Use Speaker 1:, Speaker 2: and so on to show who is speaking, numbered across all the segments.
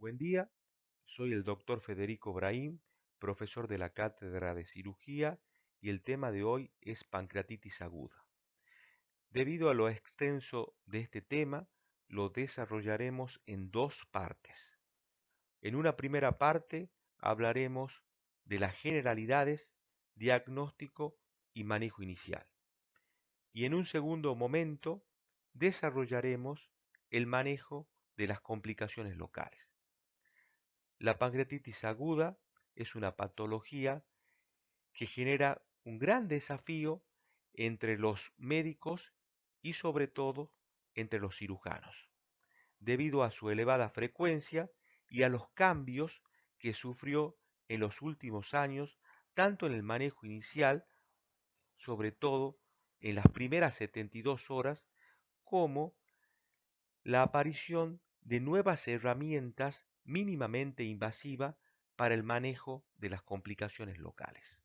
Speaker 1: Buen día, soy el doctor Federico Brahim, profesor de la Cátedra de Cirugía, y el tema de hoy es pancreatitis aguda. Debido a lo extenso de este tema, lo desarrollaremos en dos partes. En una primera parte hablaremos de las generalidades, diagnóstico y manejo inicial. Y en un segundo momento desarrollaremos el manejo de las complicaciones locales. La pancreatitis aguda es una patología que genera un gran desafío entre los médicos y sobre todo entre los cirujanos, debido a su elevada frecuencia y a los cambios que sufrió en los últimos años, tanto en el manejo inicial, sobre todo en las primeras 72 horas, como la aparición de nuevas herramientas mínimamente invasivas para el manejo de las complicaciones locales.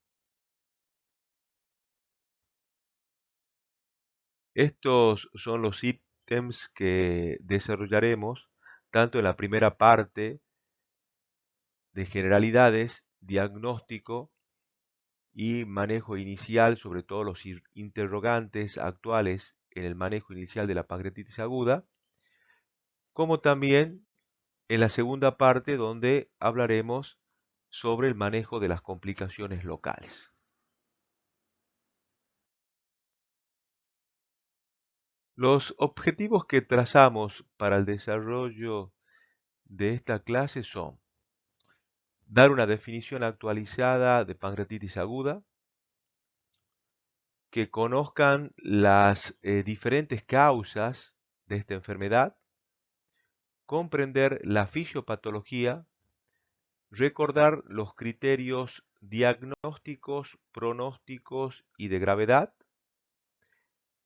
Speaker 1: Estos son los ítems que desarrollaremos tanto en la primera parte de generalidades, diagnóstico y manejo inicial, sobre todo los interrogantes actuales en el manejo inicial de la pancreatitis aguda, como también en la segunda parte donde hablaremos sobre el manejo de las complicaciones locales. Los objetivos que trazamos para el desarrollo de esta clase son dar una definición actualizada de pancreatitis aguda, que conozcan las diferentes causas de esta enfermedad, comprender la fisiopatología, recordar los criterios diagnósticos, pronósticos y de gravedad,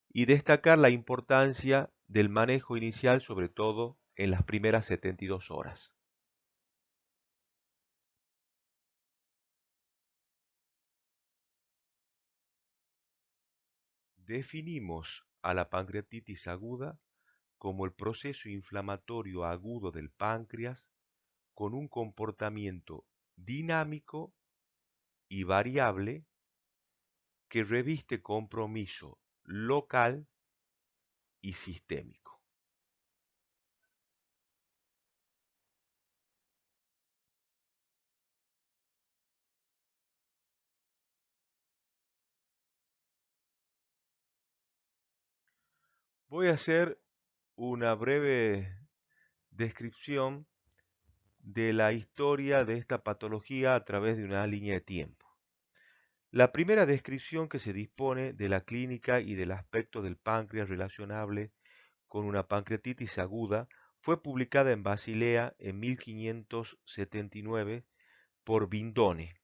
Speaker 1: y destacar la importancia del manejo inicial, sobre todo en las primeras 72 horas. Definimos a la pancreatitis aguda como el proceso inflamatorio agudo del páncreas con un comportamiento dinámico y variable que reviste compromiso local y sistémico. Voy a hacer una breve descripción de la historia de esta patología a través de una línea de tiempo. La primera descripción que se dispone de la clínica y del aspecto del páncreas relacionable con una pancreatitis aguda fue publicada en Basilea en 1579 por Bindone,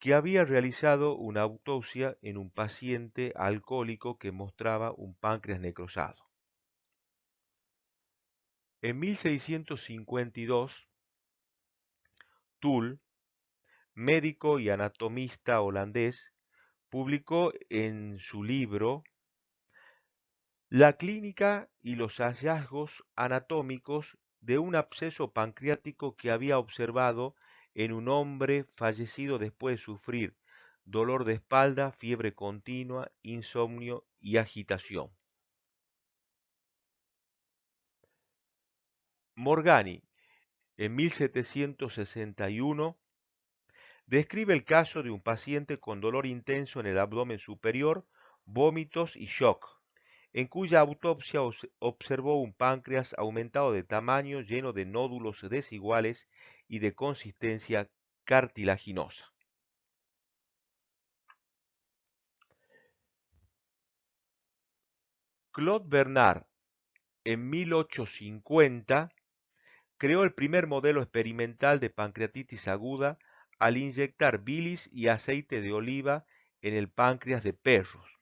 Speaker 1: que había realizado una autopsia en un paciente alcohólico que mostraba un páncreas necrosado. En 1652, Tull, médico y anatomista holandés, publicó en su libro La clínica y los hallazgos anatómicos de un absceso pancreático que había observado en un hombre fallecido después de sufrir dolor de espalda, fiebre continua, insomnio y agitación. Morgani, en 1761, describe el caso de un paciente con dolor intenso en el abdomen superior, vómitos y shock, en cuya autopsia observó un páncreas aumentado de tamaño, lleno de nódulos desiguales y de consistencia cartilaginosa. Claude Bernard, en 1850, creó el primer modelo experimental de pancreatitis aguda al inyectar bilis y aceite de oliva en el páncreas de perros.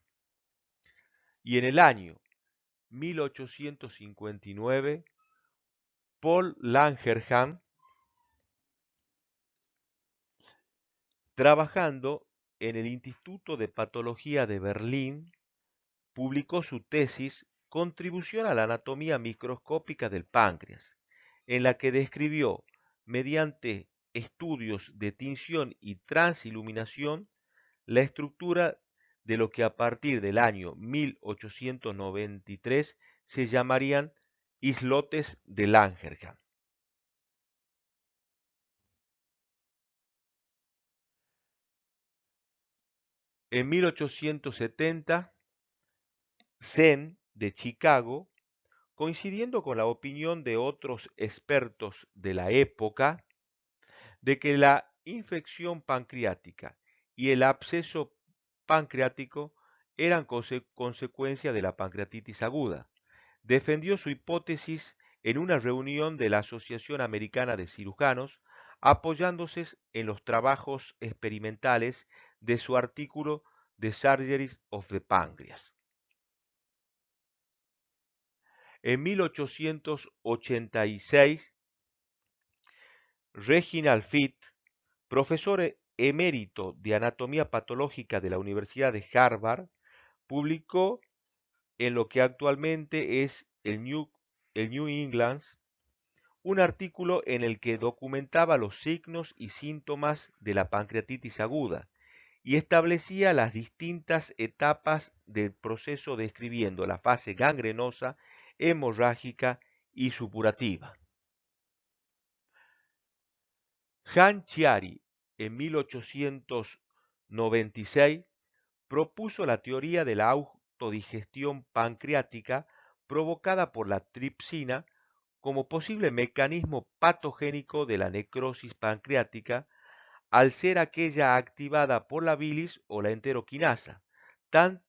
Speaker 1: Y en el año 1859, Paul Langerhans, trabajando en el Instituto de Patología de Berlín, publicó su tesis Contribución a la anatomía microscópica del páncreas, en la que describió, mediante estudios de tinción y transiluminación, la estructura de lo que a partir del año 1893 se llamarían islotes de Langerhans. En 1870, Zen de Chicago, coincidiendo con la opinión de otros expertos de la época, de que la infección pancreática y el absceso pancreático eran consecuencia de la pancreatitis aguda. Defendió su hipótesis en una reunión de la Asociación Americana de Cirujanos, apoyándose en los trabajos experimentales de su artículo The Surgeries of the Pancreas. En 1886, Reginald Fitt, profesor emérito de anatomía patológica de la Universidad de Harvard, publicó en lo que actualmente es el New England un artículo en el que documentaba los signos y síntomas de la pancreatitis aguda y establecía las distintas etapas del proceso describiendo la fase gangrenosa, hemorrágica y supurativa. Han Chiari, en 1896, propuso la teoría de la autodigestión pancreática provocada por la tripsina como posible mecanismo patogénico de la necrosis pancreática al ser aquella activada por la bilis o la enteroquinasa, tal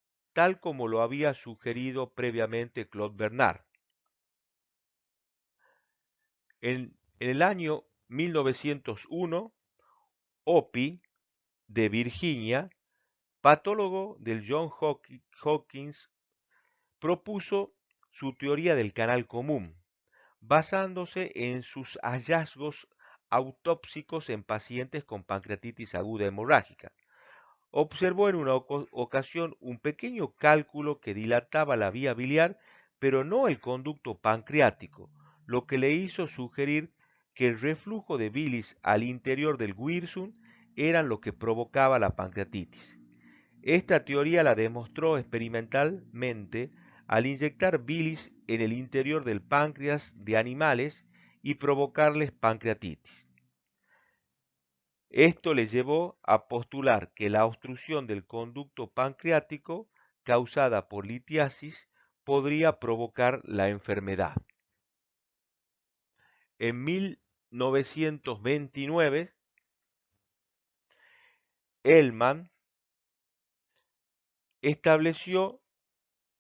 Speaker 1: como lo había sugerido previamente Claude Bernard. En el año 1901, Opie, de Virginia, patólogo del Johns Hopkins, propuso su teoría del canal común, basándose en sus hallazgos autópsicos en pacientes con pancreatitis aguda hemorrágica. Observó en una ocasión un pequeño cálculo que dilataba la vía biliar, pero no el conducto pancreático, lo que le hizo sugerir que el reflujo de bilis al interior del wirsum era lo que provocaba la pancreatitis. Esta teoría la demostró experimentalmente al inyectar bilis en el interior del páncreas de animales y provocarles pancreatitis. Esto le llevó a postular que la obstrucción del conducto pancreático causada por litiasis podría provocar la enfermedad. En 1929, Hellman estableció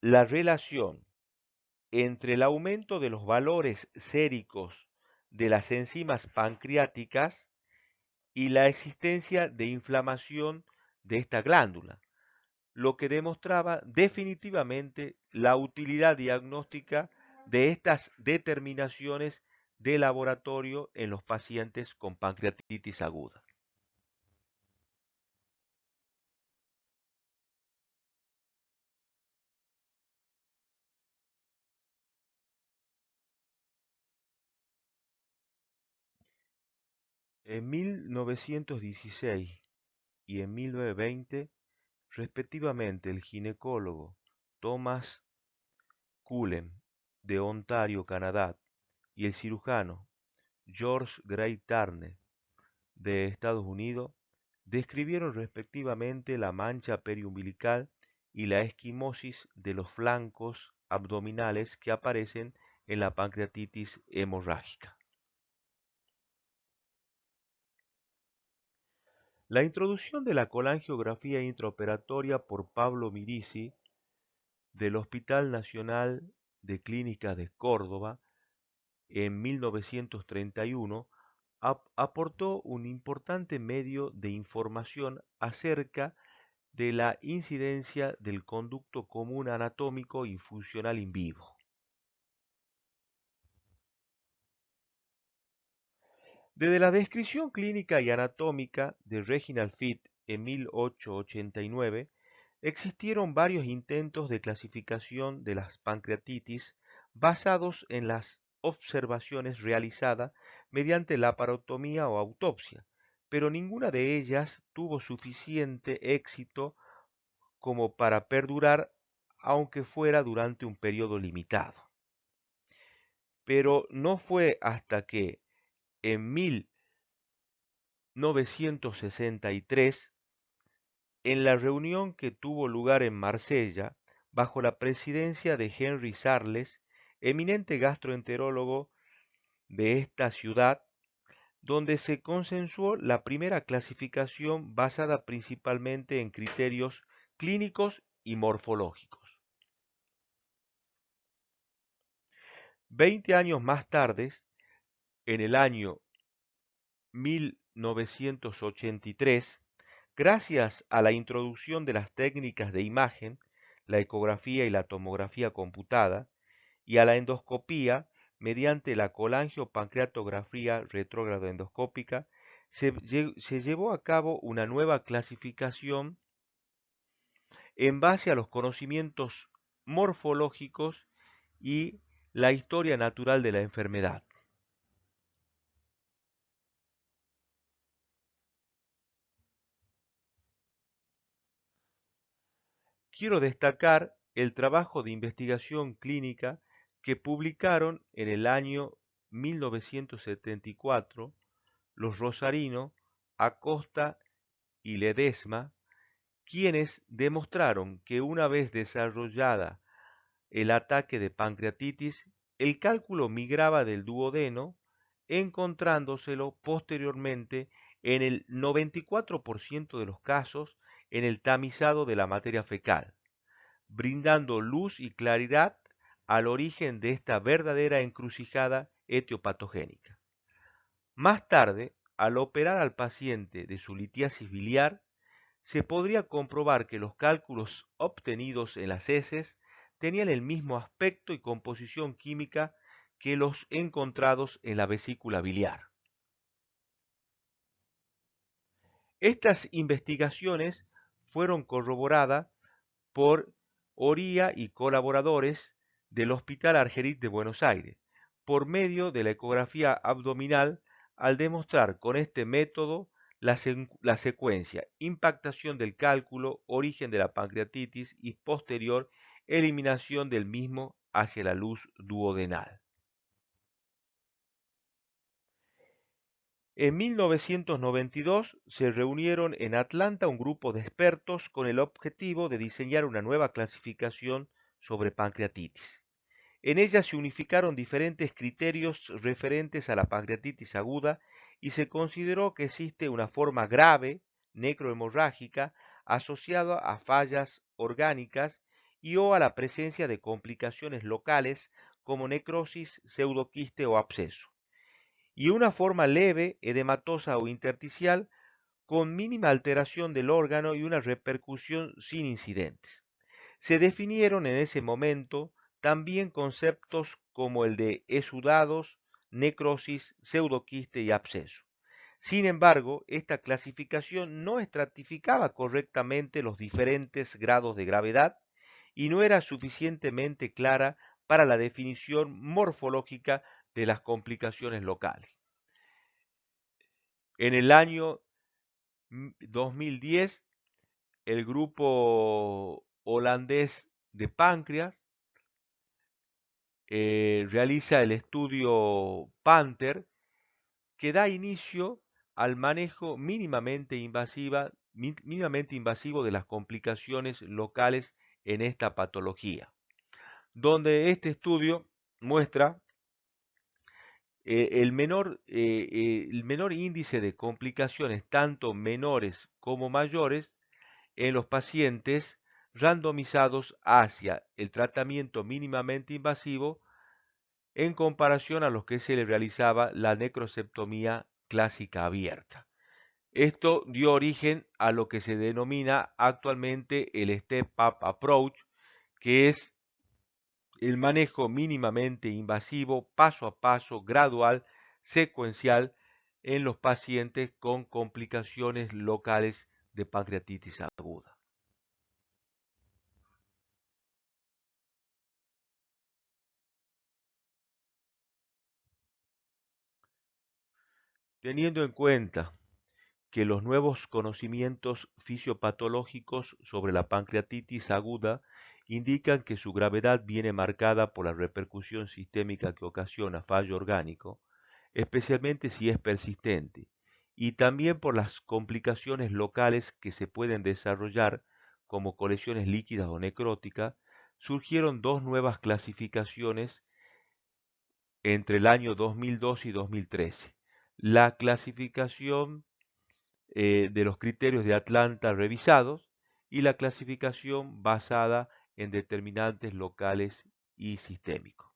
Speaker 1: la relación entre el aumento de los valores séricos de las enzimas pancreáticas y la existencia de inflamación de esta glándula, lo que demostraba definitivamente la utilidad diagnóstica de estas determinaciones de laboratorio en los pacientes con pancreatitis aguda. En 1916 y en 1920, respectivamente, el ginecólogo Thomas Cullen, de Ontario, Canadá, y el cirujano George Gray Turner, de Estados Unidos, describieron respectivamente la mancha periumbilical y la esquimosis de los flancos abdominales que aparecen en la pancreatitis hemorrágica. La introducción de la colangiografía intraoperatoria por Pablo Mirici del Hospital Nacional de Clínicas de Córdoba en 1931 aportó un importante medio de información acerca de la incidencia del conducto común anatómico y funcional in vivo. Desde la descripción clínica y anatómica de Reginald Fitt en 1889, existieron varios intentos de clasificación de las pancreatitis basados en las observaciones realizadas mediante laparotomía o autopsia, pero ninguna de ellas tuvo suficiente éxito como para perdurar, aunque fuera durante un periodo limitado. Pero no fue hasta que en 1963, en la reunión que tuvo lugar en Marsella, bajo la presidencia de Henry Sarles, eminente gastroenterólogo de esta ciudad, donde se consensuó la primera clasificación basada principalmente en criterios clínicos y morfológicos. 20 años más tarde, en el año 1983, gracias a la introducción de las técnicas de imagen, la ecografía y la tomografía computada, y a la endoscopía mediante la colangiopancreatografía retrógrado endoscópica, se llevó a cabo una nueva clasificación en base a los conocimientos morfológicos y la historia natural de la enfermedad. Quiero destacar el trabajo de investigación clínica que publicaron en el año 1974 los rosarinos Acosta y Ledesma, quienes demostraron que una vez desarrollada el ataque de pancreatitis, el cálculo migraba del duodeno, encontrándoselo posteriormente en el 94% de los casos en el tamizado de la materia fecal, brindando luz y claridad al origen de esta verdadera encrucijada etiopatogénica. Más tarde, al operar al paciente de su litiasis biliar, se podría comprobar que los cálculos obtenidos en las heces tenían el mismo aspecto y composición química que los encontrados en la vesícula biliar. Estas investigaciones fueron corroboradas por Oría y colaboradores del Hospital Argerich de Buenos Aires, por medio de la ecografía abdominal, al demostrar con este método la secuencia, impactación del cálculo, origen de la pancreatitis y posterior eliminación del mismo hacia la luz duodenal. En 1992 se reunieron en Atlanta un grupo de expertos con el objetivo de diseñar una nueva clasificación sobre pancreatitis. En ella se unificaron diferentes criterios referentes a la pancreatitis aguda y se consideró que existe una forma grave, necrohemorrágica, asociada a fallas orgánicas y o a la presencia de complicaciones locales como necrosis, pseudoquiste o absceso, y una forma leve, edematosa o intersticial, con mínima alteración del órgano y una repercusión sin incidentes. Se definieron en ese momento también conceptos como el de exudados, necrosis, pseudoquiste y absceso. Sin embargo, esta clasificación no estratificaba correctamente los diferentes grados de gravedad y no era suficientemente clara para la definición morfológica de las complicaciones locales. En el año 2010, el grupo holandés de páncreas realiza el estudio Panther, que da inicio al manejo mínimamente invasivo de las complicaciones locales en esta patología, donde este estudio muestra el menor índice de complicaciones, tanto menores como mayores, en los pacientes randomizados hacia el tratamiento mínimamente invasivo en comparación a los que se le realizaba la necroseptomía clásica abierta. Esto dio origen a lo que se denomina actualmente el Step-Up Approach, que es el manejo mínimamente invasivo, paso a paso, gradual, secuencial, en los pacientes con complicaciones locales de pancreatitis aguda. Teniendo en cuenta que los nuevos conocimientos fisiopatológicos sobre la pancreatitis aguda indican que su gravedad viene marcada por la repercusión sistémica que ocasiona fallo orgánico, especialmente si es persistente, y también por las complicaciones locales que se pueden desarrollar como colecciones líquidas o necróticas, surgieron dos nuevas clasificaciones entre el año 2002 y 2013. La clasificación de los criterios de Atlanta revisados y la clasificación basada en determinantes locales y sistémicos.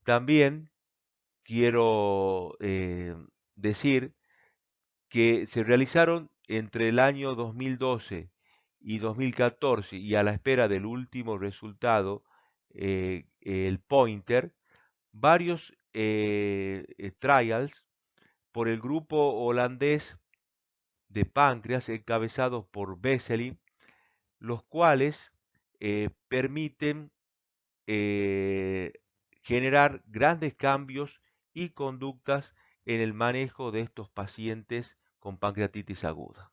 Speaker 1: También quiero decir que se realizaron entre el año 2012 y 2014 y a la espera del último resultado, el Pointer, varios trials por el grupo holandés de páncreas encabezados por Vesely, los cuales permiten eh, generar grandes cambios y conductas en el manejo de estos pacientes con pancreatitis aguda.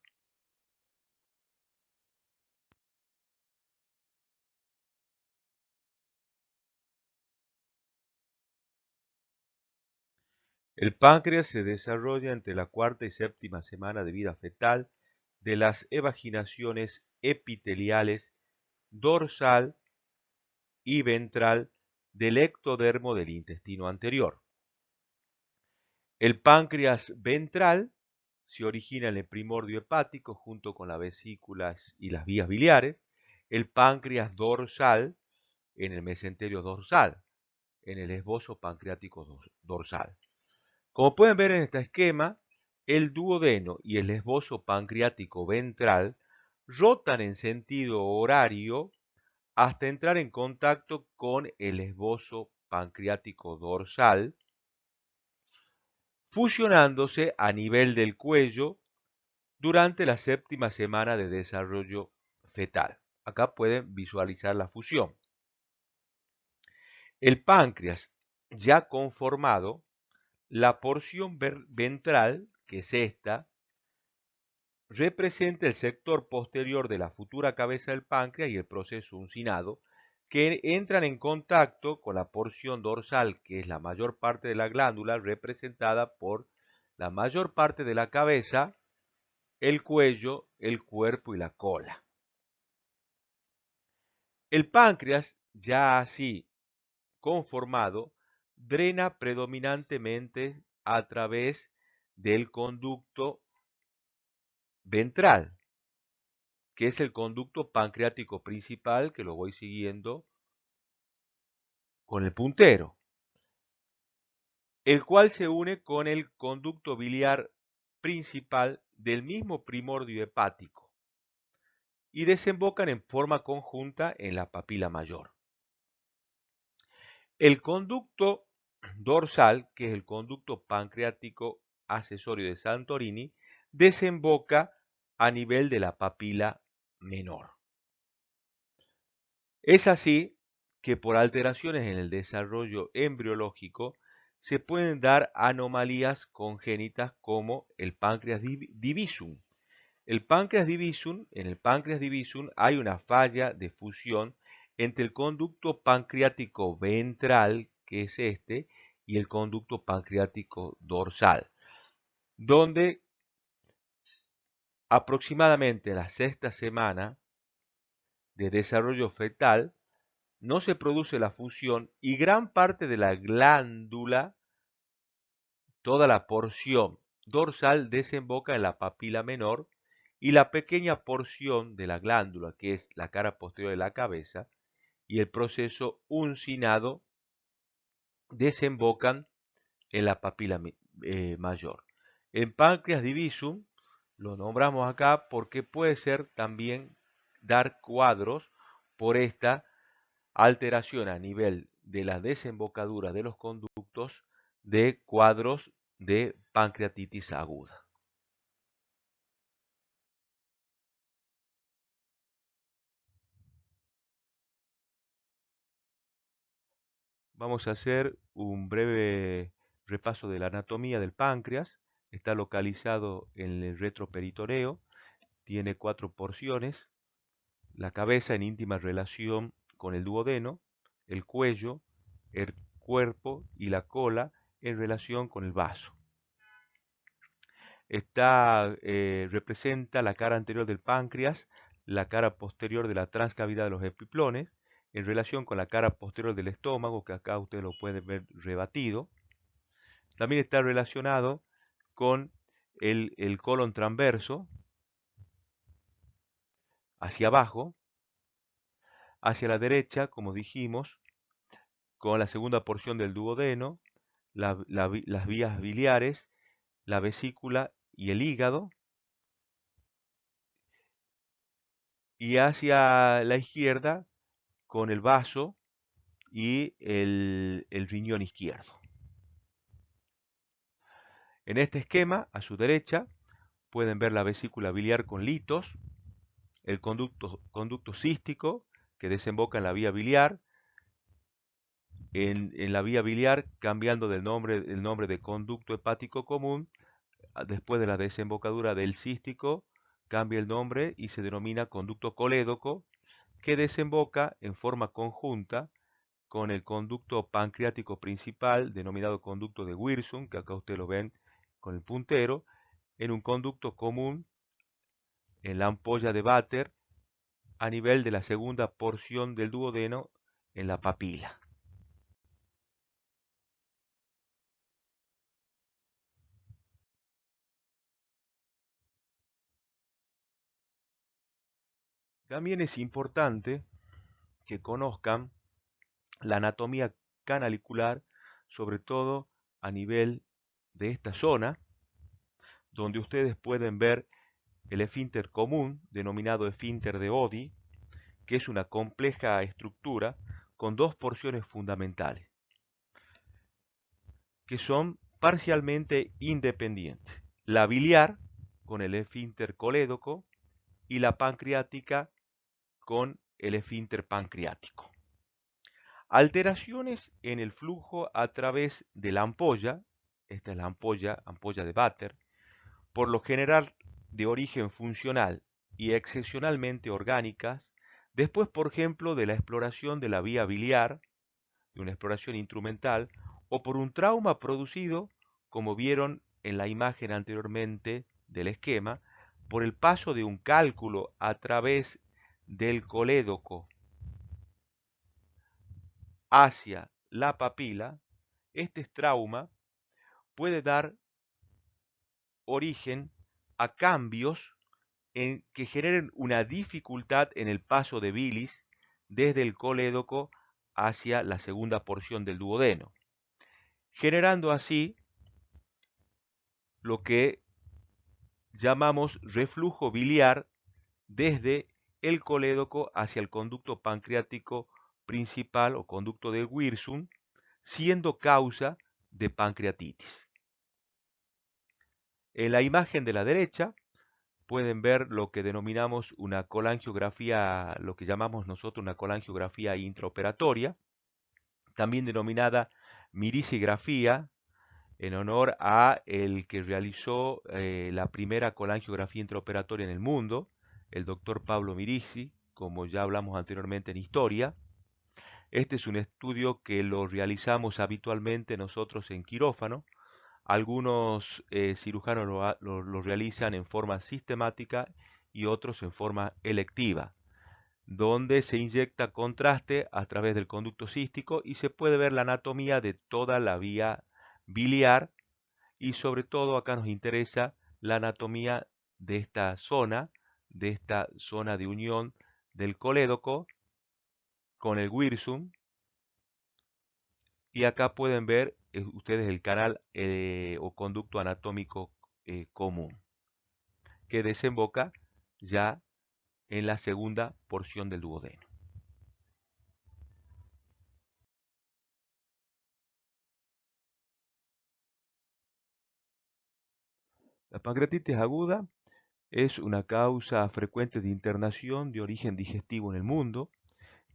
Speaker 1: El páncreas se desarrolla entre la cuarta y séptima semana de vida fetal de las evaginaciones epiteliales dorsal y ventral del ectodermo del intestino anterior. El páncreas ventral se origina en el primordio hepático junto con las vesículas y las vías biliares. El páncreas dorsal en el mesenterio dorsal, en el esbozo pancreático dorsal. Como pueden ver en este esquema, el duodeno y el esbozo pancreático ventral rotan en sentido horario hasta entrar en contacto con el esbozo pancreático dorsal, fusionándose a nivel del cuello durante la séptima semana de desarrollo fetal. Acá pueden visualizar la fusión. El páncreas ya conformado, la porción ventral, que es esta, representa el sector posterior de la futura cabeza del páncreas y el proceso uncinado, que entran en contacto con la porción dorsal, que es la mayor parte de la glándula, representada por la mayor parte de la cabeza, el cuello, el cuerpo y la cola. El páncreas, ya así conformado, drena predominantemente a través del conducto ventral, que es el conducto pancreático principal, que lo voy siguiendo con el puntero, el cual se une con el conducto biliar principal del mismo primordio hepático y desembocan en forma conjunta en la papila mayor. El conducto dorsal, que es el conducto pancreático accesorio de Santorini, desemboca a nivel de la papila menor. Es así que por alteraciones en el desarrollo embriológico se pueden dar anomalías congénitas como el páncreas divisum. En el páncreas divisum hay una falla de fusión entre el conducto pancreático ventral, que es este, y el conducto pancreático dorsal, donde aproximadamente en la sexta semana de desarrollo fetal no se produce la fusión y gran parte de la glándula, toda la porción dorsal desemboca en la papila menor y la pequeña porción de la glándula, que es la cara posterior de la cabeza, y el proceso uncinado desembocan en la papila mayor. En páncreas divisum lo nombramos acá porque puede ser también dar cuadros por esta alteración a nivel de la desembocadura de los conductos de cuadros de pancreatitis aguda. Vamos a hacer un breve repaso de la anatomía del páncreas. está localizado en el retroperitoneo, tiene 4 porciones, la cabeza en íntima relación con el duodeno, el cuello, el cuerpo y la cola en relación con el vaso. Representa la cara anterior del páncreas, la cara posterior de la transcavidad de los epiplones, en relación con la cara posterior del estómago, que acá ustedes lo pueden ver rebatido. También está relacionado con el colon transverso, hacia abajo, hacia la derecha, como dijimos, con la segunda porción del duodeno, las vías biliares, la vesícula y el hígado, y hacia la izquierda con el vaso y el riñón izquierdo. En este esquema, a su derecha, pueden ver la vesícula biliar con litos, el conducto cístico que desemboca en la vía biliar, en la vía biliar cambiando el nombre de conducto hepático común, después de la desembocadura del cístico cambia el nombre y se denomina conducto colédoco, que desemboca en forma conjunta con el conducto pancreático principal, denominado conducto de Wirsung, que acá ustedes lo ven con el puntero, en un conducto común en la ampolla de Vater a nivel de la segunda porción del duodeno en la papila. También es importante que conozcan la anatomía canalicular, sobre todo a nivel de esta zona, donde ustedes pueden ver el esfínter común, denominado esfínter de Oddi, que es una compleja estructura con dos porciones fundamentales, que son parcialmente independientes. La biliar, con el esfínter colédoco, y la pancreática, con el esfínter pancreático. Alteraciones en el flujo a través de la ampolla, esta es la ampolla de Vater, por lo general de origen funcional y excepcionalmente orgánicas, después, por ejemplo, de la exploración de la vía biliar, de una exploración instrumental, o por un trauma producido, como vieron en la imagen anteriormente del esquema, por el paso de un cálculo a través del colédoco hacia la papila. Este trauma puede dar origen a cambios que generen una dificultad en el paso de bilis desde el colédoco hacia la segunda porción del duodeno, generando así lo que llamamos reflujo biliar desde el colédoco hacia el conducto pancreático principal o conducto de Wirsung, siendo causa de pancreatitis. En la imagen de la derecha pueden ver lo que denominamos una colangiografía, lo que llamamos nosotros una colangiografía intraoperatoria, también denominada mirisigrafía, en honor a el que realizó la primera colangiografía intraoperatoria en el mundo, el doctor Pablo Mirisi, como ya hablamos anteriormente en historia. Este es un estudio que lo realizamos habitualmente nosotros en quirófano. Algunos cirujanos lo realizan en forma sistemática y otros en forma electiva, donde se inyecta contraste a través del conducto cístico y se puede ver la anatomía de toda la vía biliar, y sobre todo acá nos interesa la anatomía de esta zona de unión del colédoco con el Wirsung, y acá pueden ver ustedes el canal o conducto anatómico común, que desemboca ya en la segunda porción del duodeno. La pancreatitis aguda es una causa frecuente de internación de origen digestivo en el mundo.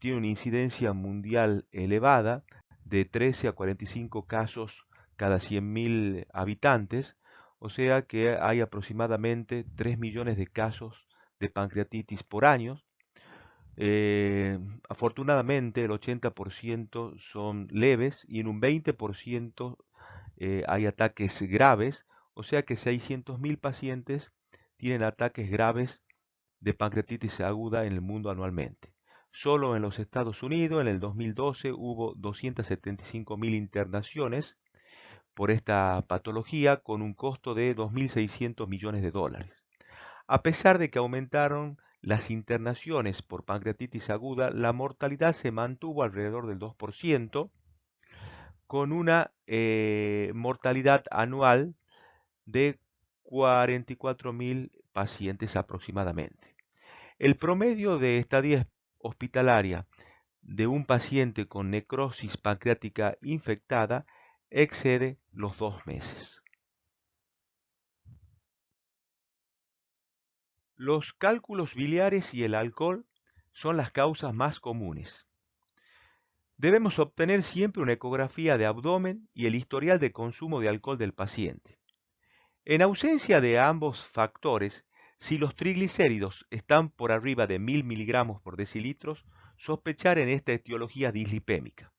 Speaker 1: Tiene una incidencia mundial elevada de 13 a 45 casos cada 100.000 habitantes, o sea que hay aproximadamente 3 millones de casos de pancreatitis por año. Eh, Afortunadamente el 80% son leves y en un 20% hay ataques graves, o sea que 600.000 pacientes tienen ataques graves de pancreatitis aguda en el mundo anualmente. Solo en los Estados Unidos, en el 2012, hubo 275.000 internaciones por esta patología con un costo de 2.600 millones de dólares. A pesar de que aumentaron las internaciones por pancreatitis aguda, la mortalidad se mantuvo alrededor del 2%, con una mortalidad anual de 44.000 pacientes aproximadamente. El promedio de estadía hospitalaria de un paciente con necrosis pancreática infectada excede los 2 meses. Los cálculos biliares y el alcohol son las causas más comunes. Debemos obtener siempre una ecografía de abdomen y el historial de consumo de alcohol del paciente. En ausencia de ambos factores, si los triglicéridos están por arriba de 1000 miligramos por decilitros, sospechar en esta etiología dislipémica.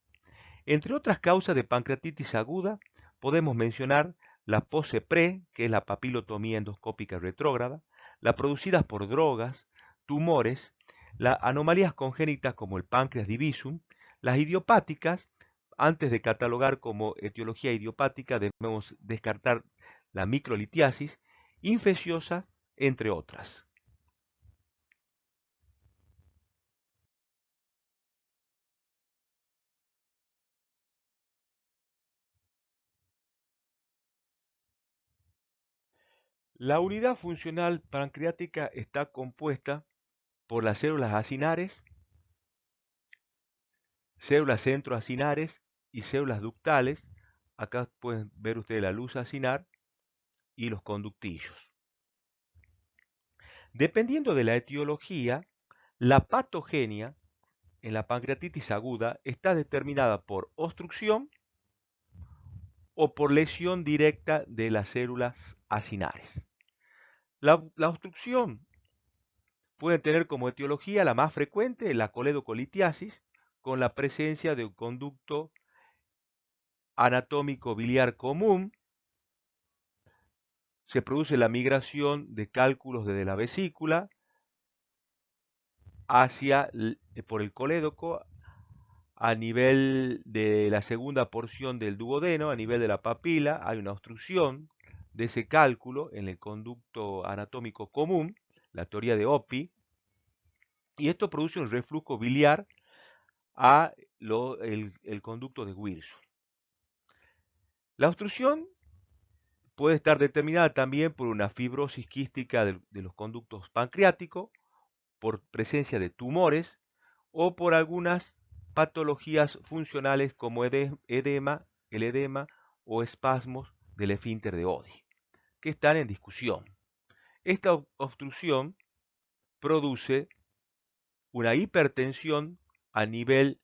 Speaker 1: Entre otras causas de pancreatitis aguda, podemos mencionar la POSE-PRE, que es la papilotomía endoscópica retrógrada, las producidas por drogas, tumores, las anomalías congénitas como el páncreas divisum, las idiopáticas. Antes de catalogar como etiología idiopática, debemos descartar la microlitiasis, infecciosa, entre otras. La unidad funcional pancreática está compuesta por las células acinares, células centroacinares y células ductales. Acá pueden ver ustedes la luz acinar y los conductillos. Dependiendo de la etiología, la patogenia en la pancreatitis aguda está determinada por obstrucción o por lesión directa de las células acinares. La obstrucción puede tener como etiología la más frecuente la coledocolitiasis, con la presencia de un conducto anatómico biliar común. Se produce la migración de cálculos desde la vesícula hacia por el colédoco a nivel de la segunda porción del duodeno, a nivel de la papila. Hay una obstrucción de ese cálculo en el conducto anatómico común, la teoría de Opie, y esto produce un reflujo biliar a el conducto de Wilson. La obstrucción puede estar determinada también por una fibrosis quística de los conductos pancreáticos, por presencia de tumores o por algunas patologías funcionales como edema, el edema o espasmos del esfínter de Oddi, que están en discusión. Esta obstrucción produce una hipertensión a nivel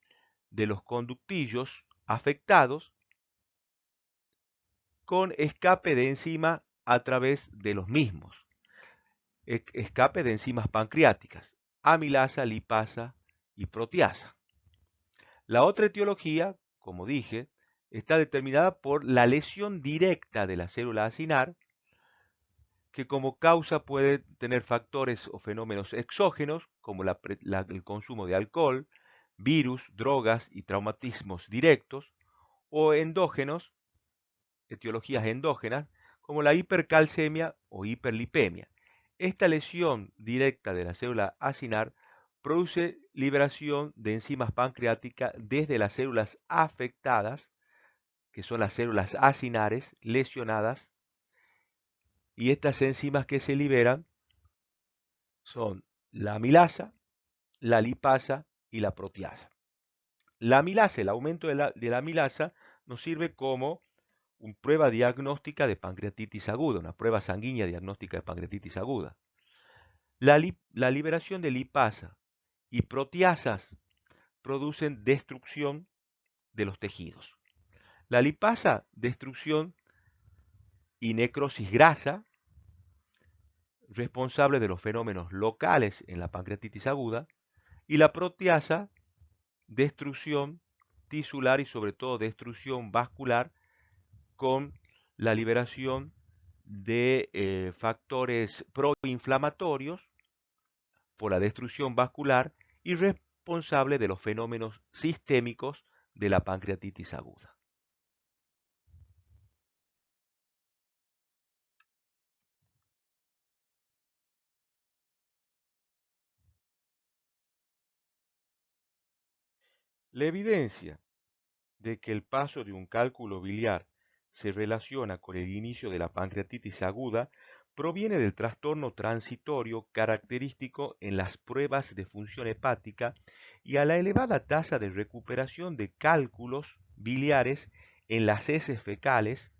Speaker 1: de los conductillos afectados con escape de enzima a través de los mismos, escape de enzimas pancreáticas, amilasa, lipasa y proteasa. La otra etiología, como dije, está determinada por la lesión directa de la célula acinar, que como causa puede tener factores o fenómenos exógenos, como el consumo de alcohol, virus, drogas y traumatismos directos, o endógenos, etiologías endógenas, como la hipercalcemia o hiperlipemia. Esta lesión directa de la célula acinar produce liberación de enzimas pancreáticas desde las células afectadas, que son las células acinares lesionadas, y estas enzimas que se liberan son la amilasa, la lipasa y la proteasa. La amilasa, el aumento de la amilasa, nos sirve como una prueba diagnóstica de pancreatitis aguda, una prueba sanguínea diagnóstica de pancreatitis aguda. La liberación de lipasa y proteasas producen destrucción de los tejidos. La lipasa, destrucción y necrosis grasa, responsable de los fenómenos locales en la pancreatitis aguda, y la proteasa, destrucción tisular y sobre todo destrucción vascular con la liberación de factores proinflamatorios por la destrucción vascular y responsable de los fenómenos sistémicos de la pancreatitis aguda. La evidencia de que el paso de un cálculo biliar se relaciona con el inicio de la pancreatitis aguda proviene del trastorno transitorio característico en las pruebas de función hepática y a la elevada tasa de recuperación de cálculos biliares en las heces fecales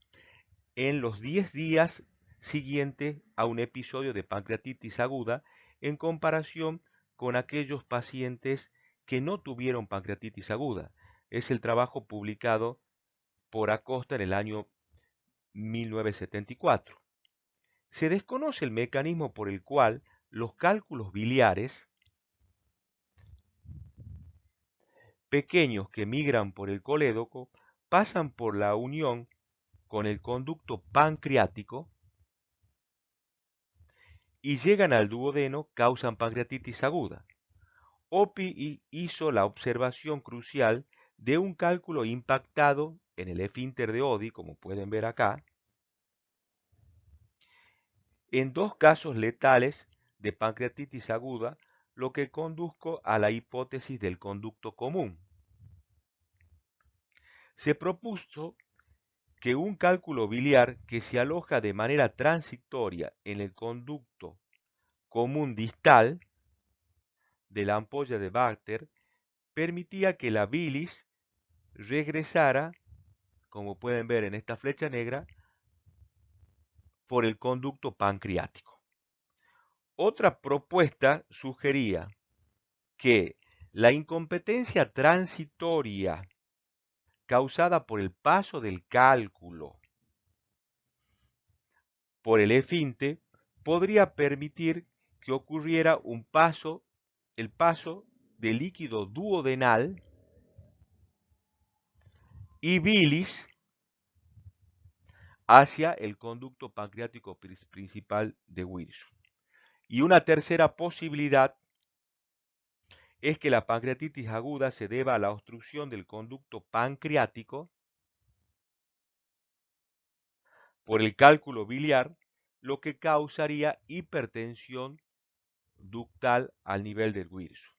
Speaker 1: en los 10 días siguientes a un episodio de pancreatitis aguda en comparación con aquellos pacientes que no tuvieron pancreatitis aguda. Es el trabajo publicado por Acosta en el año 1974. Se desconoce el mecanismo por el cual los cálculos biliares pequeños que migran por el colédoco pasan por la unión con el conducto pancreático y llegan al duodeno, causan pancreatitis aguda. Opie hizo la observación crucial de un cálculo impactado en el esfínter de Oddi, como pueden ver acá, en dos casos letales de pancreatitis aguda, lo que condujo a la hipótesis del conducto común. Se propuso que un cálculo biliar que se aloja de manera transitoria en el conducto común distal de la ampolla de Barter permitía que la bilis regresara, como pueden ver en esta flecha negra, por el conducto pancreático. Otra propuesta sugería que la incompetencia transitoria causada por el paso del cálculo por el esfínter podría permitir que ocurriera el paso de líquido duodenal y bilis hacia el conducto pancreático principal de Wilson. Y una tercera posibilidad es que la pancreatitis aguda se deba a la obstrucción del conducto pancreático por el cálculo biliar, lo que causaría hipertensión ductal al nivel del Wilson.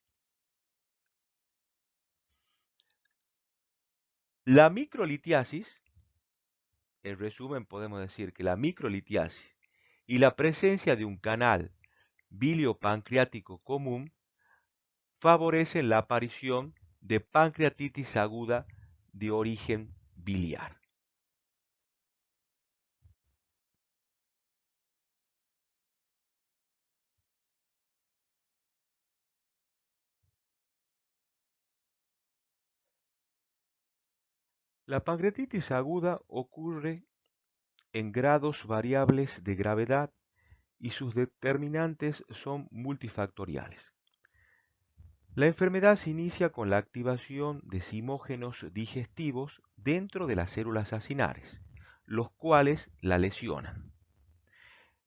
Speaker 1: La microlitiasis, en resumen podemos decir que la microlitiasis y la presencia de un canal biliopancreático común favorecen la aparición de pancreatitis aguda de origen biliar. La pancreatitis aguda ocurre en grados variables de gravedad y sus determinantes son multifactoriales. La enfermedad se inicia con la activación de zimógenos digestivos dentro de las células acinares, los cuales la lesionan.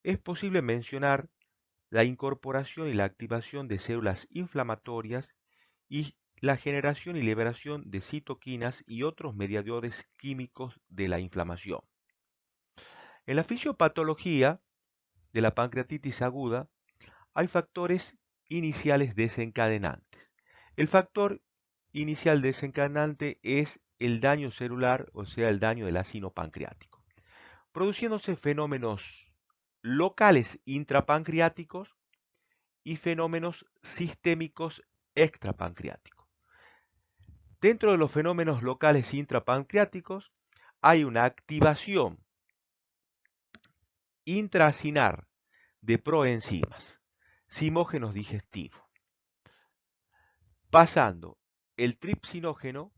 Speaker 1: Es posible mencionar la incorporación y la activación de células inflamatorias y la generación y liberación de citoquinas y otros mediadores químicos de la inflamación. En la fisiopatología de la pancreatitis aguda hay factores iniciales desencadenantes. El factor inicial desencadenante es el daño celular, o sea, el daño del ácido pancreático, produciéndose fenómenos locales intrapancreáticos y fenómenos sistémicos extrapancreáticos. Dentro de los fenómenos locales intrapancreáticos hay una activación intracinar de proenzimas, zimógenos digestivos, pasando el tripsinógeno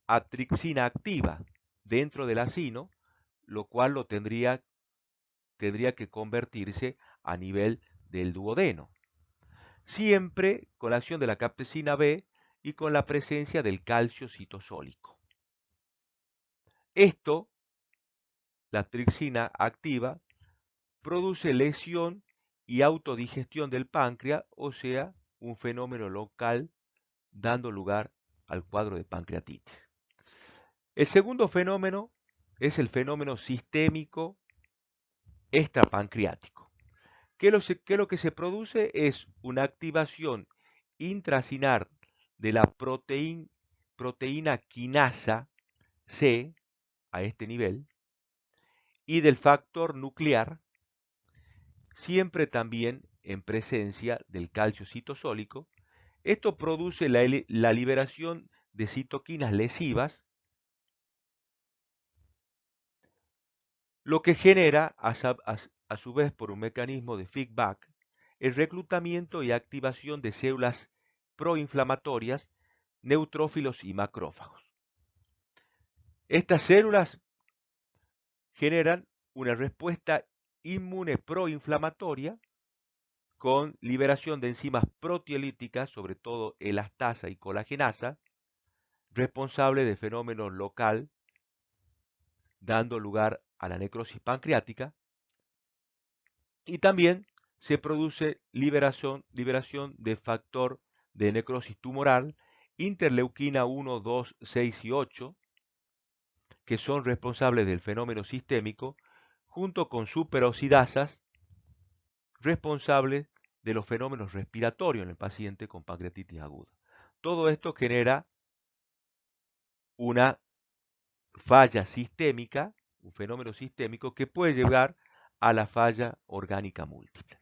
Speaker 1: a tripsina activa dentro del acino lo cual tendría que convertirse a nivel del duodeno, siempre con la acción de la captecina B y con la presencia del calcio citosólico. Esto, la tripsina activa, produce lesión y autodigestión del páncreas, o sea, un fenómeno local dando lugar al cuadro de pancreatitis. El segundo fenómeno es el fenómeno sistémico extrapancreático. ¿Qué es lo que se produce? Es una activación intracinar de la proteína quinasa C a este nivel y del factor nuclear, siempre también en presencia del calcio citosólico. Esto produce la liberación de citoquinas lesivas, lo que genera, a su vez por un mecanismo de feedback, el reclutamiento y activación de células proinflamatorias, neutrófilos y macrófagos. Estas células generan una respuesta inmune proinflamatoria con liberación de enzimas proteolíticas, sobre todo elastasa y colagenasa, responsable de fenómeno local, dando lugar a la necrosis pancreática, y también se produce liberación de factor de necrosis tumoral, interleuquina 1, 2, 6 y 8, que son responsables del fenómeno sistémico, junto con superoxidasas, responsables de los fenómenos respiratorios en el paciente con pancreatitis aguda. Todo esto genera una falla sistémica, un fenómeno sistémico que puede llevar a la falla orgánica múltiple.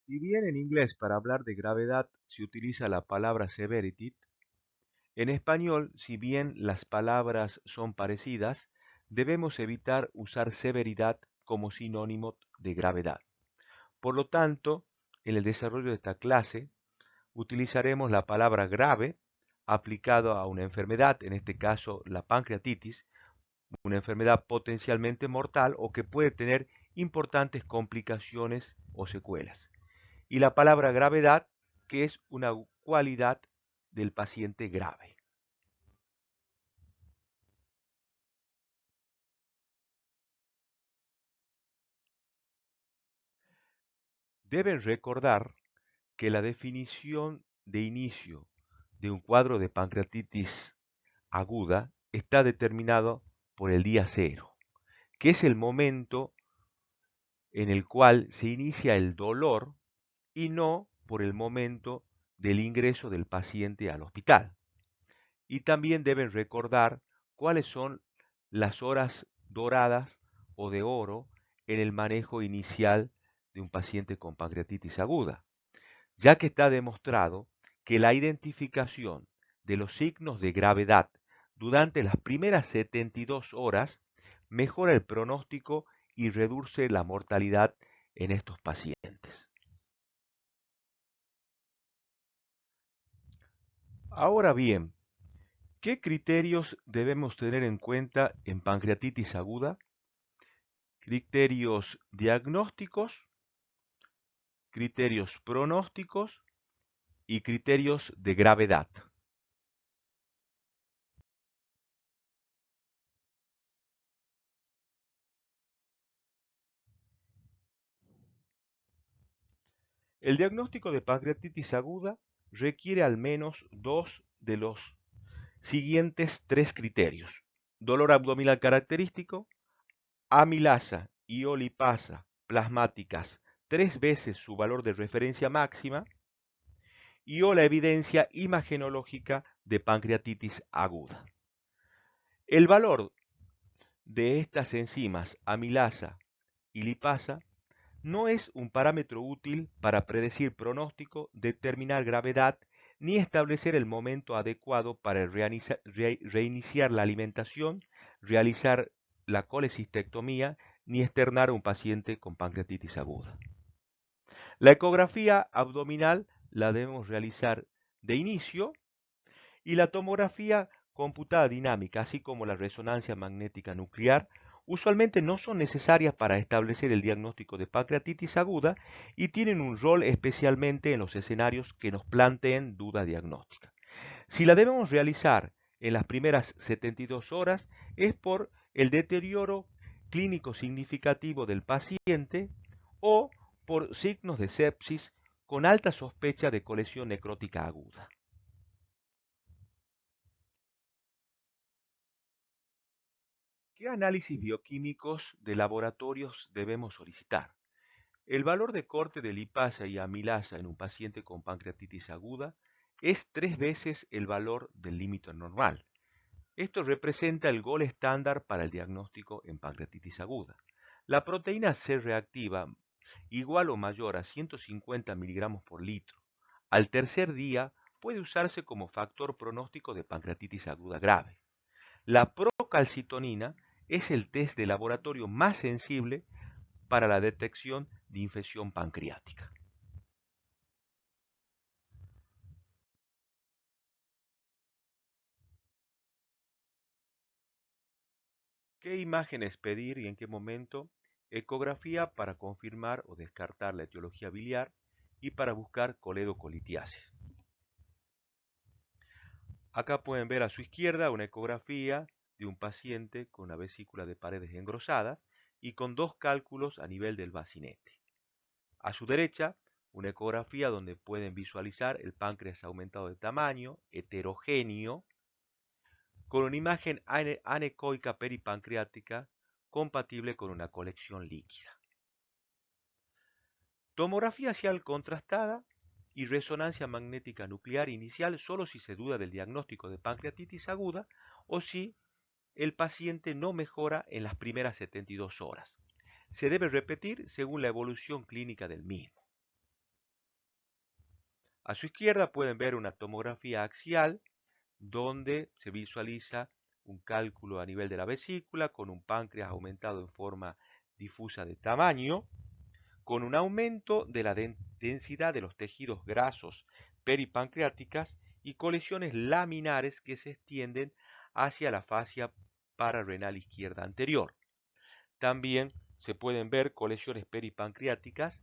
Speaker 1: Si bien en inglés para hablar de gravedad se utiliza la palabra severity, en español, si bien las palabras son parecidas, debemos evitar usar severidad como sinónimo de gravedad. Por lo tanto, en el desarrollo de esta clase, utilizaremos la palabra grave aplicado a una enfermedad, en este caso la pancreatitis, una enfermedad potencialmente mortal o que puede tener importantes complicaciones o secuelas. Y la palabra gravedad, que es una cualidad del paciente grave. Deben recordar que la definición de inicio de un cuadro de pancreatitis aguda está determinado por el día cero, que es el momento en el cual se inicia el dolor y no por el momento del ingreso del paciente al hospital. Y también deben recordar cuáles son las horas doradas o de oro en el manejo inicial de un paciente con pancreatitis aguda, ya que está demostrado que la identificación de los signos de gravedad durante las primeras 72 horas mejora el pronóstico y reduce la mortalidad en estos pacientes. Ahora bien, ¿qué criterios debemos tener en cuenta en pancreatitis aguda? Criterios diagnósticos, criterios pronósticos y criterios de gravedad. El diagnóstico de pancreatitis aguda requiere al menos dos de los siguientes tres criterios: dolor abdominal característico, amilasa y olipasa plasmáticas 3 veces su valor de referencia máxima, y o la evidencia imagenológica de pancreatitis aguda. El valor de estas enzimas amilasa y lipasa no es un parámetro útil para predecir pronóstico, determinar gravedad, ni establecer el momento adecuado para reiniciar la alimentación, realizar la colecistectomía, ni externar a un paciente con pancreatitis aguda. La ecografía abdominal la debemos realizar de inicio y la tomografía computada dinámica, así como la resonancia magnética nuclear, usualmente no son necesarias para establecer el diagnóstico de pancreatitis aguda y tienen un rol especialmente en los escenarios que nos planteen duda diagnóstica. Si la debemos realizar en las primeras 72 horas es por el deterioro clínico significativo del paciente o por signos de sepsis con alta sospecha de colección necrótica aguda. ¿Qué análisis bioquímicos de laboratorios debemos solicitar? El valor de corte de lipasa y amilasa en un paciente con pancreatitis aguda es 3 veces el valor del límite normal. Esto representa el gol estándar para el diagnóstico en pancreatitis aguda. La proteína C reactiva igual o mayor a 150 miligramos por litro. Al tercer día puede usarse como factor pronóstico de pancreatitis aguda grave. La procalcitonina es el test de laboratorio más sensible para la detección de infección pancreática. ¿Qué imágenes pedir y en qué momento? Ecografía para confirmar o descartar la etiología biliar y para buscar coledocolitiasis. Acá pueden ver a su izquierda una ecografía de un paciente con una vesícula de paredes engrosadas y con dos cálculos a nivel del bacinete. A su derecha, una ecografía donde pueden visualizar el páncreas aumentado de tamaño, heterogéneo, con una imagen anecoica peripancreática compatible con una colección líquida. Tomografía axial contrastada y resonancia magnética nuclear inicial solo si se duda del diagnóstico de pancreatitis aguda o si el paciente no mejora en las primeras 72 horas. Se debe repetir según la evolución clínica del mismo. A su izquierda pueden ver una tomografía axial donde se visualiza un cálculo a nivel de la vesícula con un páncreas aumentado en forma difusa de tamaño, con un aumento de la densidad de los tejidos grasos peripancreáticas y colecciones laminares que se extienden hacia la fascia pararrenal izquierda anterior. También se pueden ver colecciones peripancreáticas,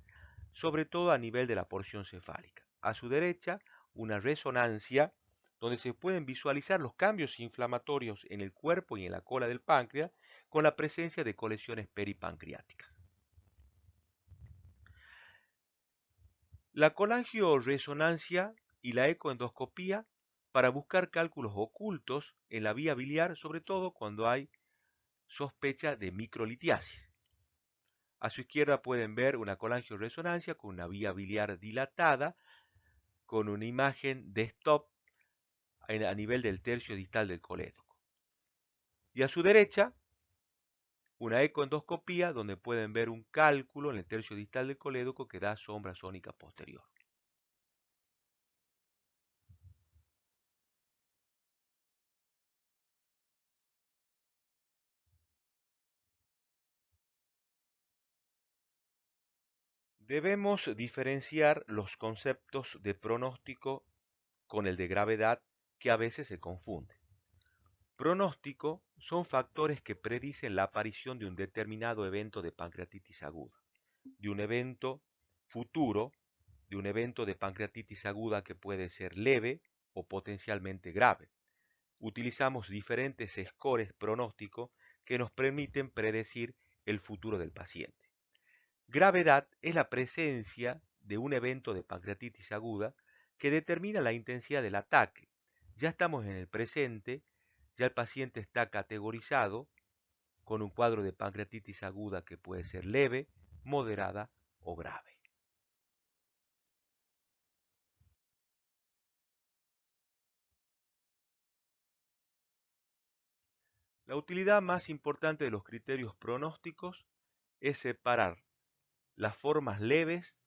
Speaker 1: sobre todo a nivel de la porción cefálica. A su derecha, una resonancia donde se pueden visualizar los cambios inflamatorios en el cuerpo y en la cola del páncreas con la presencia de colecciones peripancreáticas. La colangioresonancia y la ecoendoscopía para buscar cálculos ocultos en la vía biliar, sobre todo cuando hay sospecha de microlitiasis. A su izquierda pueden ver una colangioresonancia con una vía biliar dilatada, con una imagen de stop a nivel del tercio distal del colédoco. Y a su derecha, una ecoendoscopía donde pueden ver un cálculo en el tercio distal del colédoco que da sombra sónica posterior. Debemos diferenciar los conceptos de pronóstico con el de gravedad que a veces se confunden. Pronóstico son factores que predicen la aparición de un determinado evento de pancreatitis aguda, de un evento futuro, de un evento de pancreatitis aguda que puede ser leve o potencialmente grave. Utilizamos diferentes scores pronóstico que nos permiten predecir el futuro del paciente. Gravedad es la presencia de un evento de pancreatitis aguda que determina la intensidad del ataque. Ya estamos en el presente, ya el paciente está categorizado con un cuadro de pancreatitis aguda que puede ser leve, moderada o grave. La utilidad más importante de los criterios pronósticos es separar las formas leves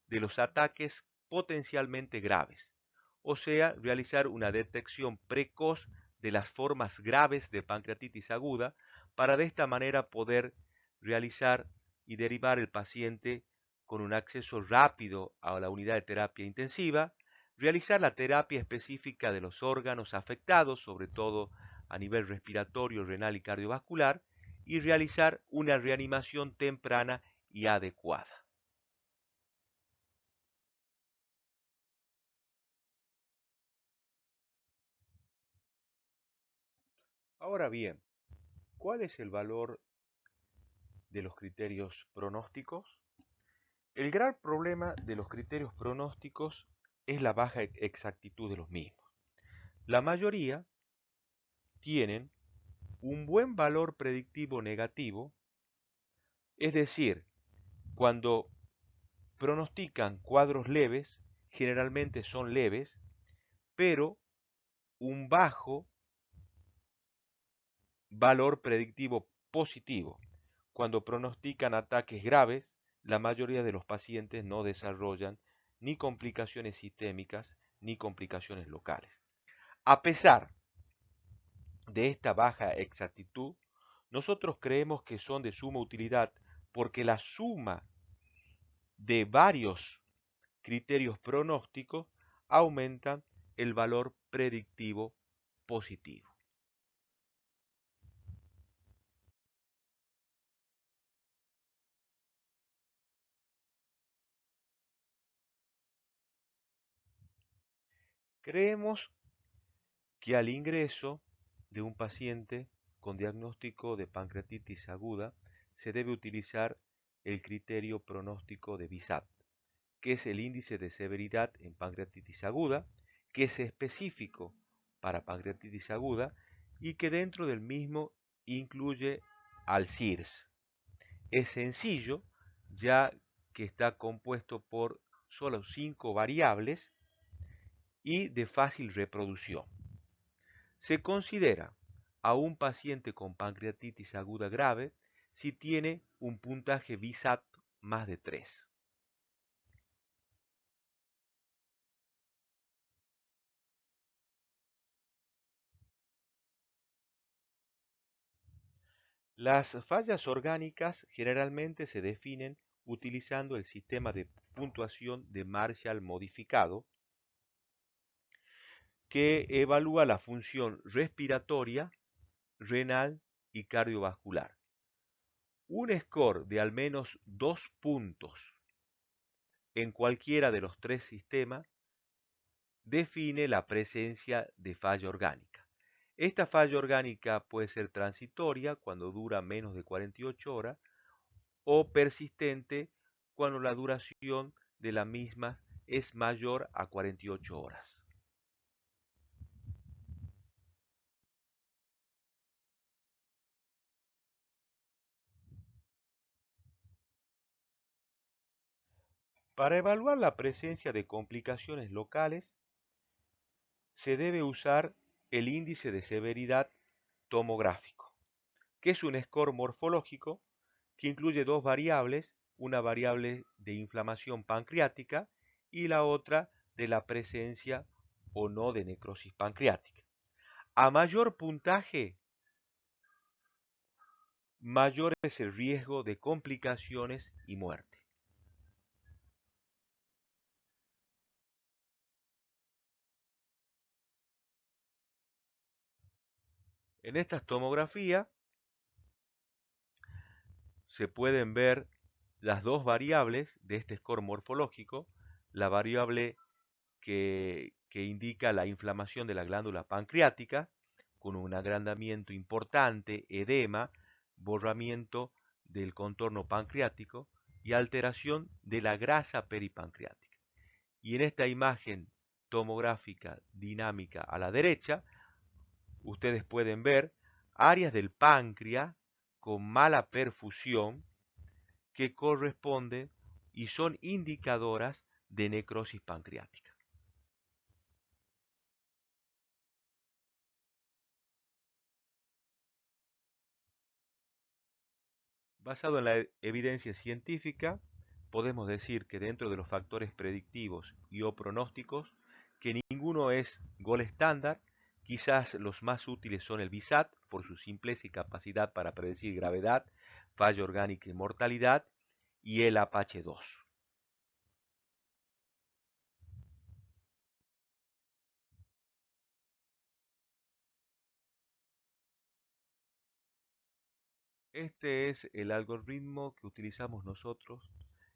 Speaker 1: de los ataques potencialmente graves, o sea, realizar una detección precoz de las formas graves de pancreatitis aguda para de esta manera poder realizar y derivar el paciente con un acceso rápido a la unidad de terapia intensiva, realizar la terapia específica de los órganos afectados, sobre todo a nivel respiratorio, renal y cardiovascular, y realizar una reanimación temprana y adecuada. Ahora bien, ¿cuál es el valor de los criterios pronósticos? El gran problema de los criterios pronósticos es la baja exactitud de los mismos. La mayoría tienen un buen valor predictivo negativo, es decir, cuando pronostican cuadros leves, generalmente son leves, pero un bajo valor predictivo positivo. Cuando pronostican ataques graves, la mayoría de los pacientes no desarrollan ni complicaciones sistémicas ni complicaciones locales. A pesar de esta baja exactitud, nosotros creemos que son de suma utilidad porque la suma de varios criterios pronósticos aumentan el valor predictivo positivo. Creemos que al ingreso de un paciente con diagnóstico de pancreatitis aguda se debe utilizar el criterio pronóstico de BISAT, que es el índice de severidad en pancreatitis aguda, que es específico para pancreatitis aguda y que dentro del mismo incluye al CIRS. Es sencillo, ya que está compuesto por solo 5 variables y de fácil reproducción. Se considera a un paciente con pancreatitis aguda grave si tiene un puntaje BISAT más de 3. Las fallas orgánicas generalmente se definen utilizando el sistema de puntuación de Marshall modificado, que evalúa la función respiratoria, renal y cardiovascular. Un score de al menos 2 puntos en cualquiera de los tres sistemas define la presencia de falla orgánica. Esta falla orgánica puede ser transitoria cuando dura menos de 48 horas o persistente cuando la duración de la misma es mayor a 48 horas. Para evaluar la presencia de complicaciones locales, se debe usar el índice de severidad tomográfico, que es un score morfológico que incluye dos variables, una variable de inflamación pancreática y la otra de la presencia o no de necrosis pancreática. A mayor puntaje, mayor es el riesgo de complicaciones y muerte. En estas tomografías se pueden ver las dos variables de este score morfológico, la variable que indica la inflamación de la glándula pancreática, con un agrandamiento importante, edema, borramiento del contorno pancreático y alteración de la grasa peripancreática. Y en esta imagen tomográfica dinámica a la derecha, ustedes pueden ver áreas del páncreas con mala perfusión que corresponden y son indicadoras de necrosis pancreática. Basado en la evidencia científica, podemos decir que dentro de los factores predictivos y o pronósticos, que ninguno es gol estándar, quizás los más útiles son el BISAT, por su simpleza y capacidad para predecir gravedad, falla orgánica y mortalidad, y el Apache 2. Este es el algoritmo que utilizamos nosotros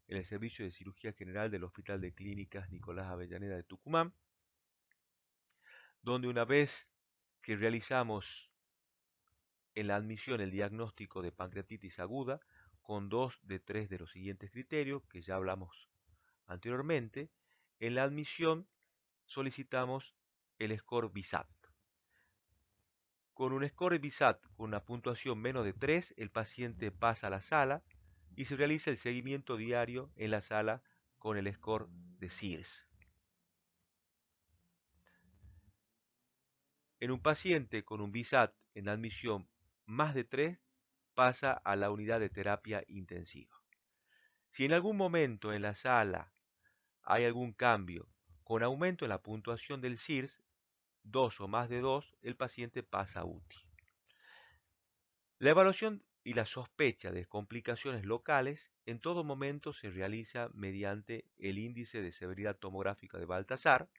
Speaker 1: en el Servicio de Cirugía General del Hospital de Clínicas Nicolás Avellaneda de Tucumán, donde una vez que realizamos en la admisión el diagnóstico de pancreatitis aguda, con 2 de 3 de los siguientes criterios que ya hablamos anteriormente, en la admisión solicitamos el score BISAT. Con un score BISAT con una puntuación menos de 3, el paciente pasa a la sala y se realiza el seguimiento diario en la sala con el score de SIRS. En un paciente con un BISAT en admisión más de 3, pasa a la unidad de terapia intensiva. Si en algún momento en la sala hay algún cambio con aumento en la puntuación del SIRS, 2 o más de 2, el paciente pasa a UTI. La evaluación y la sospecha de complicaciones locales en todo momento se realiza mediante el índice de severidad tomográfica de Baltasar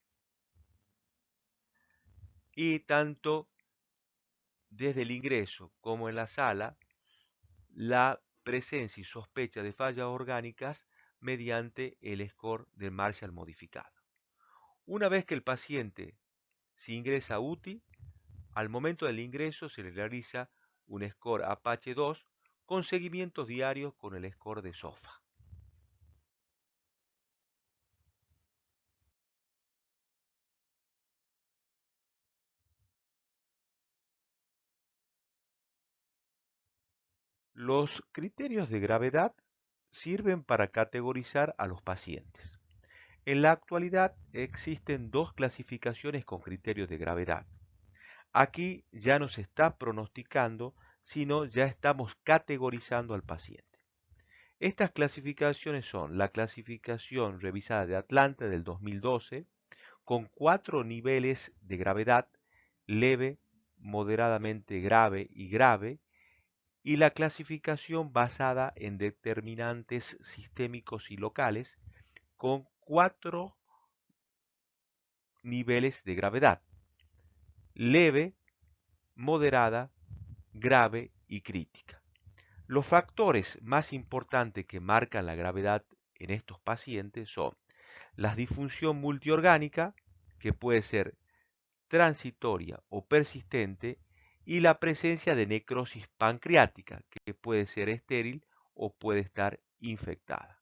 Speaker 1: y tanto desde el ingreso como en la sala la presencia y sospecha de fallas orgánicas mediante el score de Marshall modificado. Una vez que el paciente se ingresa a UTI, al momento del ingreso se le realiza un score Apache 2 con seguimientos diarios con el score de SOFA. Los criterios de gravedad sirven para categorizar a los pacientes. En la actualidad existen 2 clasificaciones con criterios de gravedad. Aquí ya no se está pronosticando, sino ya estamos categorizando al paciente. Estas clasificaciones son la clasificación revisada de Atlanta del 2012, con 4 niveles de gravedad: leve, moderadamente grave y grave, y la clasificación basada en determinantes sistémicos y locales, con 4 niveles de gravedad: leve, moderada, grave y crítica. Los factores más importantes que marcan la gravedad en estos pacientes son la disfunción multiorgánica, que puede ser transitoria o persistente, y la presencia de necrosis pancreática, que puede ser estéril o puede estar infectada.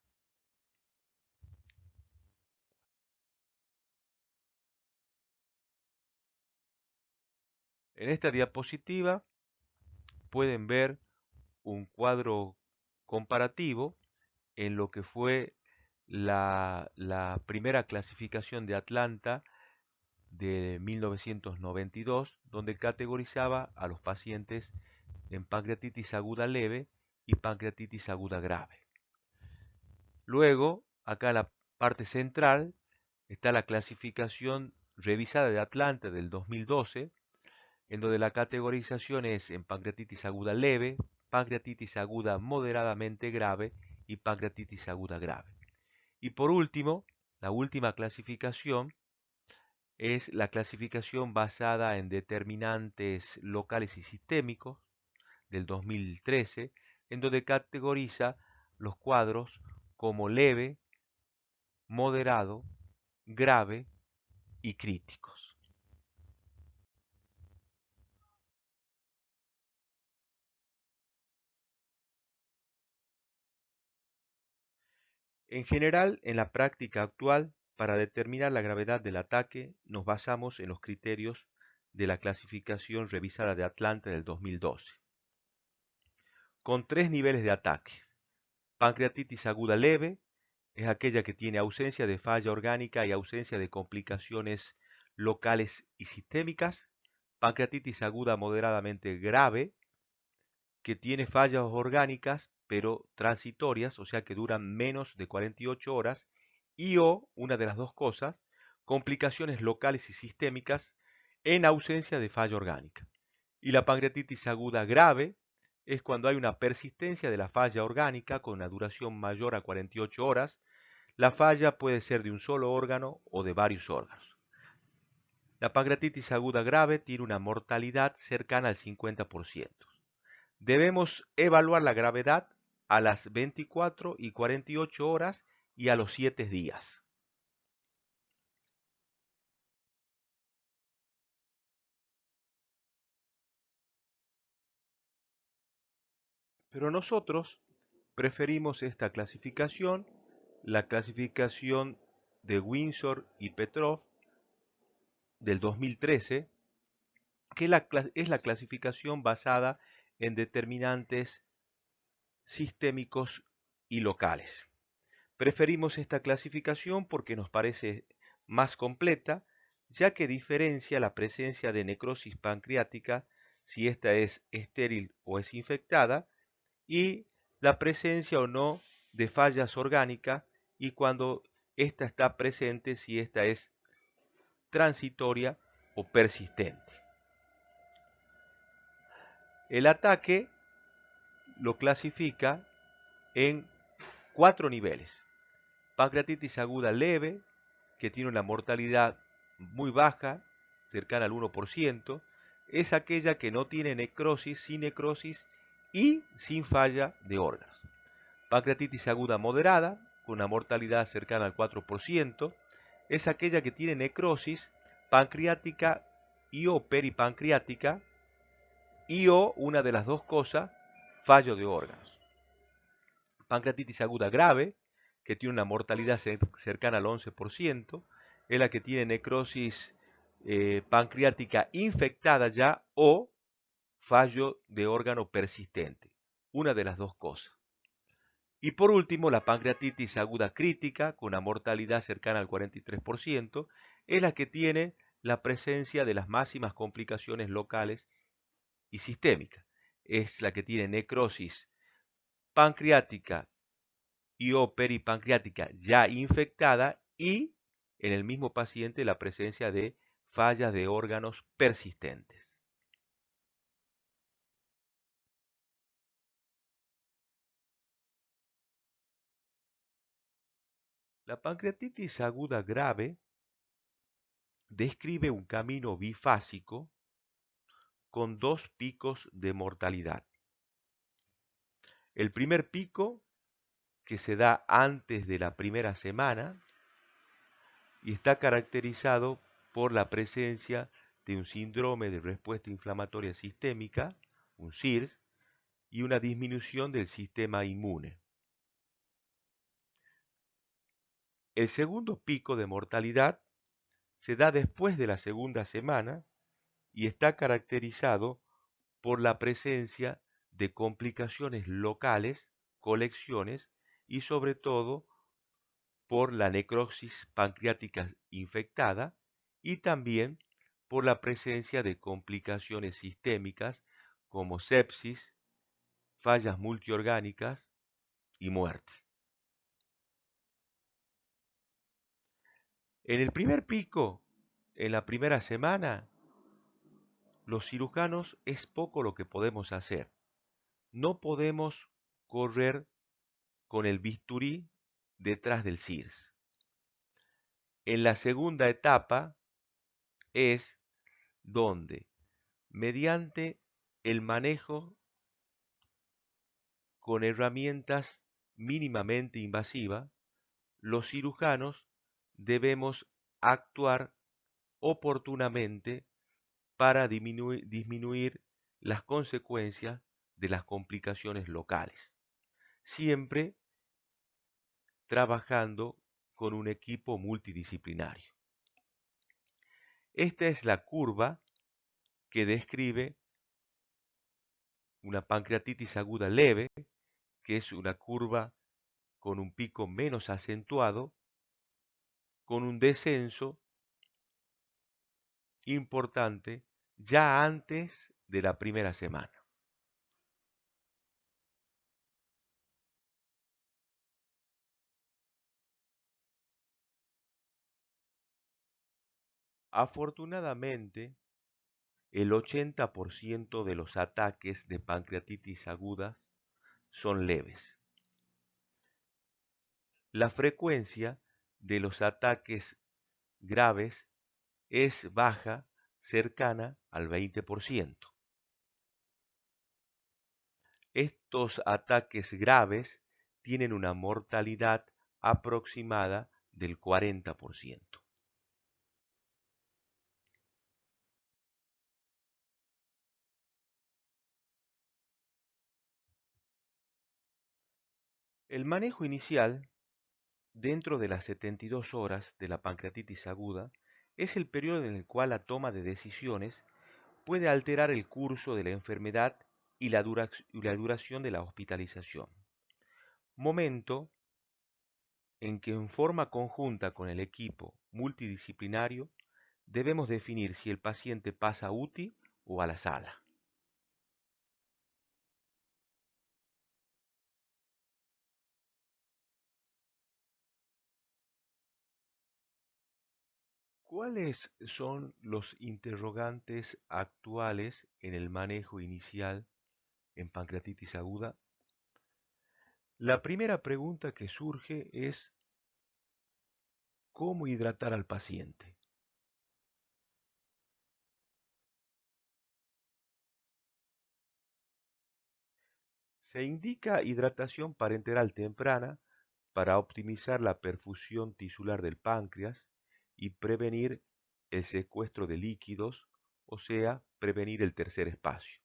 Speaker 1: En esta diapositiva pueden ver un cuadro comparativo en lo que fue la primera clasificación de Atlanta de 1992, donde categorizaba a los pacientes en pancreatitis aguda leve y pancreatitis aguda grave. Luego, acá en la parte central, está la clasificación revisada de Atlanta del 2012, en donde la categorización es en pancreatitis aguda leve, pancreatitis aguda moderadamente grave y pancreatitis aguda grave. Y por último, la última clasificación es la clasificación basada en determinantes locales y sistémicos del 2013, en donde categoriza los cuadros como leve, moderado, grave y críticos. En general, en la práctica actual, para determinar la gravedad del ataque, nos basamos en los criterios de la clasificación revisada de Atlanta del 2012, con 3 niveles de ataque. Pancreatitis aguda leve es aquella que tiene ausencia de falla orgánica y ausencia de complicaciones locales y sistémicas. Pancreatitis aguda moderadamente grave, que tiene fallas orgánicas pero transitorias, o sea que duran menos de 48 horas, y o, una de las dos cosas, complicaciones locales y sistémicas en ausencia de falla orgánica. Y la pancreatitis aguda grave es cuando hay una persistencia de la falla orgánica con una duración mayor a 48 horas. La falla puede ser de un solo órgano o de varios órganos. La pancreatitis aguda grave tiene una mortalidad cercana al 50%. Debemos evaluar la gravedad a las 24 y 48 horas y a los 7 días. Pero nosotros preferimos esta clasificación, la clasificación de Windsor y Petrov del 2013, que es la clasificación basada en determinantes sistémicos y locales. Preferimos esta clasificación porque nos parece más completa, ya que diferencia la presencia de necrosis pancreática, si ésta es estéril o es infectada, y la presencia o no de fallas orgánicas, y cuando ésta está presente, si ésta es transitoria o persistente. El ataque lo clasifica en 4 niveles. Pancreatitis aguda leve, que tiene una mortalidad muy baja, cercana al 1%, es aquella que no tiene necrosis, sin necrosis y sin falla de órganos. Pancreatitis aguda moderada, con una mortalidad cercana al 4%, es aquella que tiene necrosis pancreática y o peripancreática y o, una de las dos cosas, fallo de órganos. Pancreatitis aguda grave, que tiene una mortalidad cercana al 11%, es la que tiene necrosis pancreática infectada ya o fallo de órgano persistente, una de las dos cosas. Y por último, la pancreatitis aguda crítica, con una mortalidad cercana al 43%, es la que tiene la presencia de las máximas complicaciones locales y sistémicas. Es la que tiene necrosis pancreática y o peripancreática ya infectada y en el mismo paciente la presencia de fallas de órganos persistentes. La pancreatitis aguda grave describe un camino bifásico con dos picos de mortalidad. El primer pico, que se da antes de la primera semana y está caracterizado por la presencia de un síndrome de respuesta inflamatoria sistémica, un SIRS, y una disminución del sistema inmune. El segundo pico de mortalidad se da después de la segunda semana y está caracterizado por la presencia de complicaciones locales, colecciones y sobre todo por la necrosis pancreática infectada y también por la presencia de complicaciones sistémicas como sepsis, fallas multiorgánicas y muerte. En el primer pico, en la primera semana, los cirujanos es poco lo que podemos hacer. No podemos correr con el bisturí detrás del CIRS. En la segunda etapa es donde, mediante el manejo con herramientas mínimamente invasivas, los cirujanos debemos actuar oportunamente para disminuir las consecuencias de las complicaciones locales, siempre trabajando con un equipo multidisciplinario. Esta es la curva que describe una pancreatitis aguda leve, que es una curva con un pico menos acentuado, con un descenso importante ya antes de la primera semana. Afortunadamente, el 80% de los ataques de pancreatitis agudas son leves. La frecuencia de los ataques graves es baja, cercana al 20%. Estos ataques graves tienen una mortalidad aproximada del 40%. El manejo inicial, dentro de las 72 horas de la pancreatitis aguda, es el periodo en el cual la toma de decisiones puede alterar el curso de la enfermedad y la duración de la hospitalización. Momento en que en forma conjunta con el equipo multidisciplinario debemos definir si el paciente pasa a UTI o a la sala. ¿Cuáles son los interrogantes actuales en el manejo inicial en pancreatitis aguda? La primera pregunta que surge es ¿cómo hidratar al paciente? Se indica hidratación parenteral temprana para optimizar la perfusión tisular del páncreas y prevenir el secuestro de líquidos, o sea, prevenir el tercer espacio.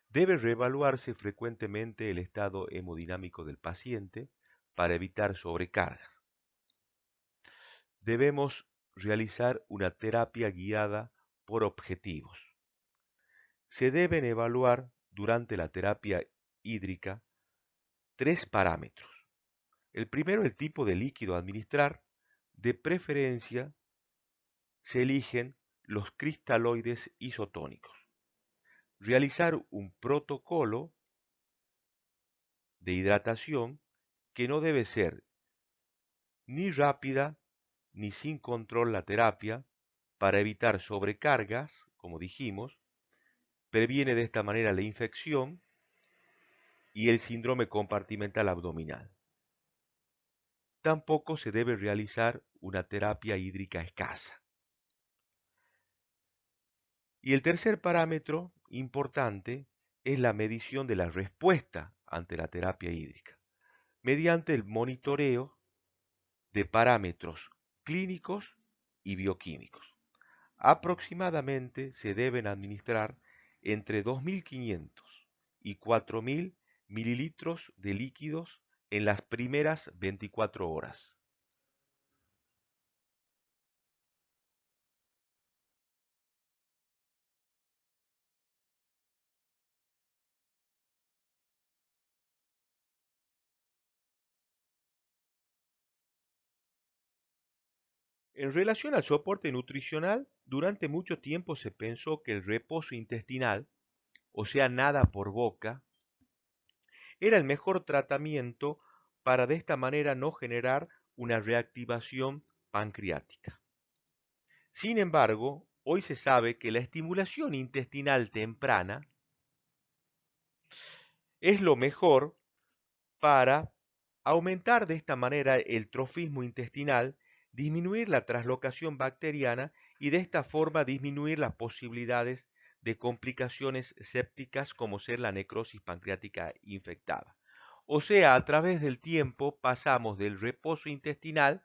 Speaker 1: Debe reevaluarse frecuentemente el estado hemodinámico del paciente para evitar sobrecarga. Debemos realizar una terapia guiada por objetivos. Se deben evaluar durante la terapia hídrica tres parámetros. El primero, el tipo de líquido a administrar. De preferencia, se eligen los cristaloides isotónicos. Realizar un protocolo de hidratación que no debe ser ni rápida ni sin control la terapia para evitar sobrecargas, como dijimos, previene de esta manera la infección y el síndrome compartimental abdominal. Tampoco se debe realizar una terapia hídrica escasa. Y el tercer parámetro importante es la medición de la respuesta ante la terapia hídrica, mediante el monitoreo de parámetros clínicos y bioquímicos. Aproximadamente se deben administrar entre 2.500 y 4.000 mililitros de líquidos en las primeras 24 horas. En relación al soporte nutricional, durante mucho tiempo se pensó que el reposo intestinal, o sea, nada por boca, era el mejor tratamiento para de esta manera no generar una reactivación pancreática. Sin embargo, hoy se sabe que la estimulación intestinal temprana es lo mejor para aumentar de esta manera el trofismo intestinal, disminuir la traslocación bacteriana y de esta forma disminuir las posibilidades de complicaciones sépticas como ser la necrosis pancreática infectada. O sea, a través del tiempo pasamos del reposo intestinal,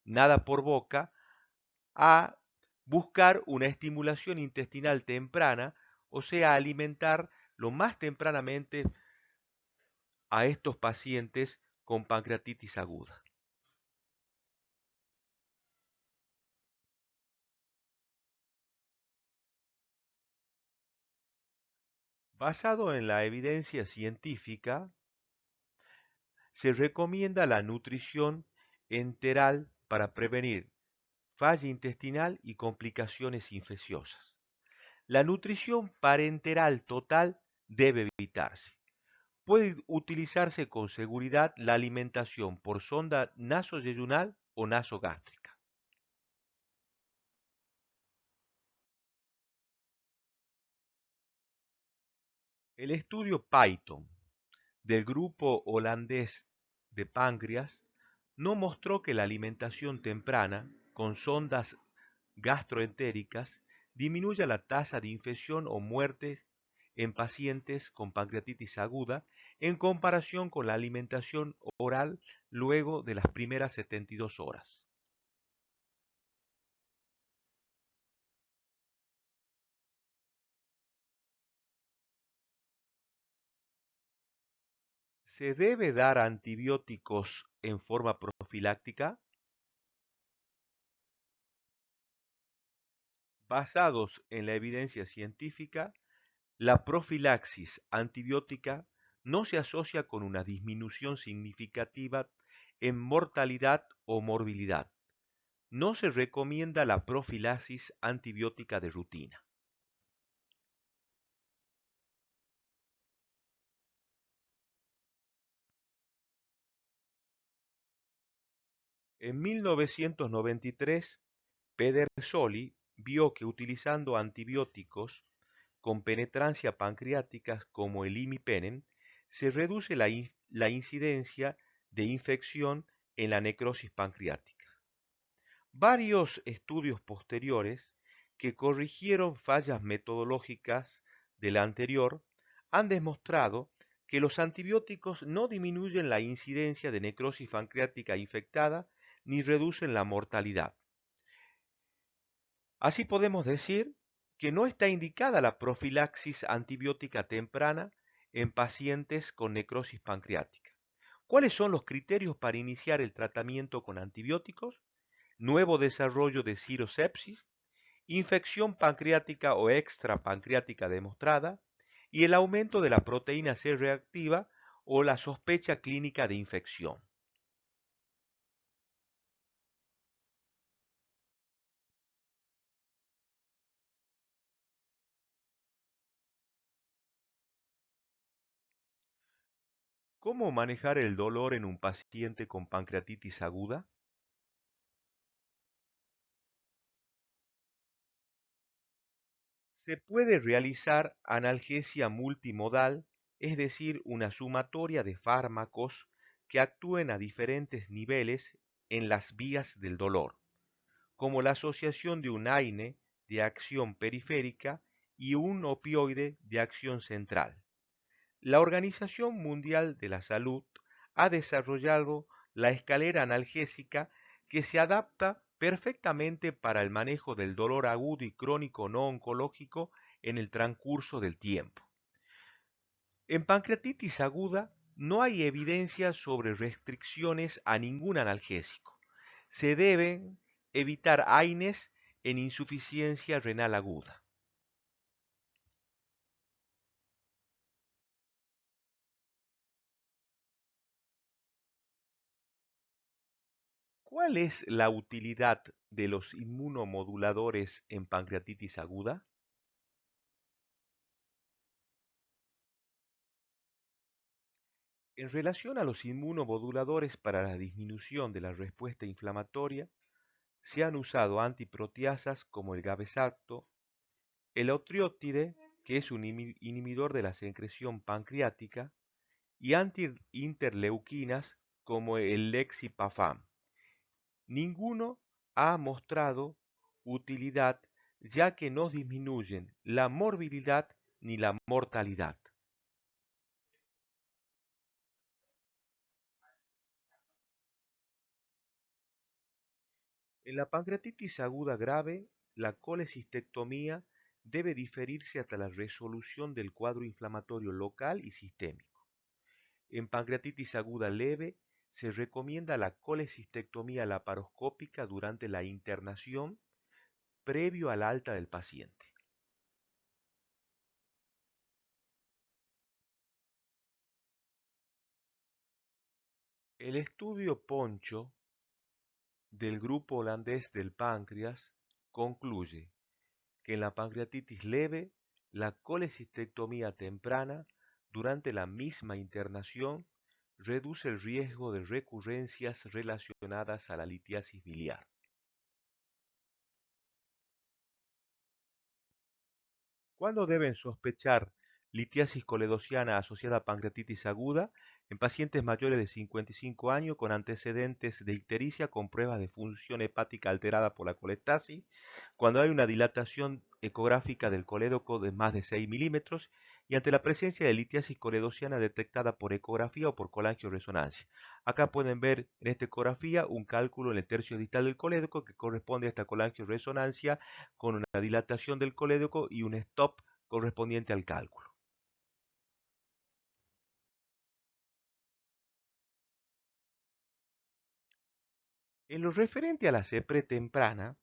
Speaker 1: nada por boca, a buscar una estimulación intestinal temprana, o sea, alimentar lo más tempranamente a estos pacientes con pancreatitis aguda. Basado en la evidencia científica, se recomienda la nutrición enteral para prevenir falla intestinal y complicaciones infecciosas. La nutrición parenteral total debe evitarse. Puede utilizarse con seguridad la alimentación por sonda nasoyeyunal o nasogástrica. El estudio Python del grupo holandés de páncreas no mostró que la alimentación temprana con sondas gastroentéricas disminuya la tasa de infección o muerte en pacientes con pancreatitis aguda en comparación con la alimentación oral luego de las primeras 72 horas. ¿Se debe dar antibióticos en forma profiláctica? Basados en la evidencia científica, la profilaxis antibiótica no se asocia con una disminución significativa en mortalidad o morbilidad. No se recomienda la profilaxis antibiótica de rutina. En 1993, Pedersoli vio que utilizando antibióticos con penetrancia pancreática como el imipenem, se reduce la incidencia de infección en la necrosis pancreática. Varios estudios posteriores que corrigieron fallas metodológicas de la anterior han demostrado que los antibióticos no disminuyen la incidencia de necrosis pancreática infectada ni reducen la mortalidad. Así podemos decir que no está indicada la profilaxis antibiótica temprana en pacientes con necrosis pancreática. ¿Cuáles son los criterios para iniciar el tratamiento con antibióticos? Nuevo desarrollo de cirrosepsis, infección pancreática o extrapancreática demostrada y el aumento de la proteína C reactiva o la sospecha clínica de infección. ¿Cómo manejar el dolor en un paciente con pancreatitis aguda? Se puede realizar analgesia multimodal, es decir, una sumatoria de fármacos que actúen a diferentes niveles en las vías del dolor, como la asociación de un AINE de acción periférica y un opioide de acción central. La Organización Mundial de la Salud ha desarrollado la escalera analgésica que se adapta perfectamente para el manejo del dolor agudo y crónico no oncológico en el transcurso del tiempo. En pancreatitis aguda no hay evidencia sobre restricciones a ningún analgésico. Se deben evitar AINES en insuficiencia renal aguda. ¿Cuál es la utilidad de los inmunomoduladores en pancreatitis aguda? En relación a los inmunomoduladores para la disminución de la respuesta inflamatoria, se han usado antiproteasas como el gabesato, el otriótide, que es un inhibidor de la secreción pancreática, y antiinterleuquinas como el lexipafam. Ninguno ha mostrado utilidad ya que no disminuyen la morbilidad ni la mortalidad. En la pancreatitis aguda grave, la colecistectomía debe diferirse hasta la resolución del cuadro inflamatorio local y sistémico. En pancreatitis aguda leve, se recomienda la colecistectomía laparoscópica durante la internación previo al alta del paciente. El estudio Poncho del grupo holandés del páncreas concluye que en la pancreatitis leve, la colecistectomía temprana durante la misma internación reduce el riesgo de recurrencias relacionadas a la litiasis biliar. ¿Cuándo deben sospechar litiasis coledociana asociada a pancreatitis aguda? En pacientes mayores de 55 años con antecedentes de ictericia con pruebas de función hepática alterada por la colestasis, cuando hay una dilatación ecográfica del colédoco de más de 6 milímetros y ante la presencia de litiasis coledociana detectada por ecografía o por colangioresonancia. Acá pueden ver en esta ecografía un cálculo en el tercio distal del colédoco que corresponde a esta colangioresonancia con una dilatación del colédoco y un stop correspondiente al cálculo. En lo referente a la CEPRE temprana,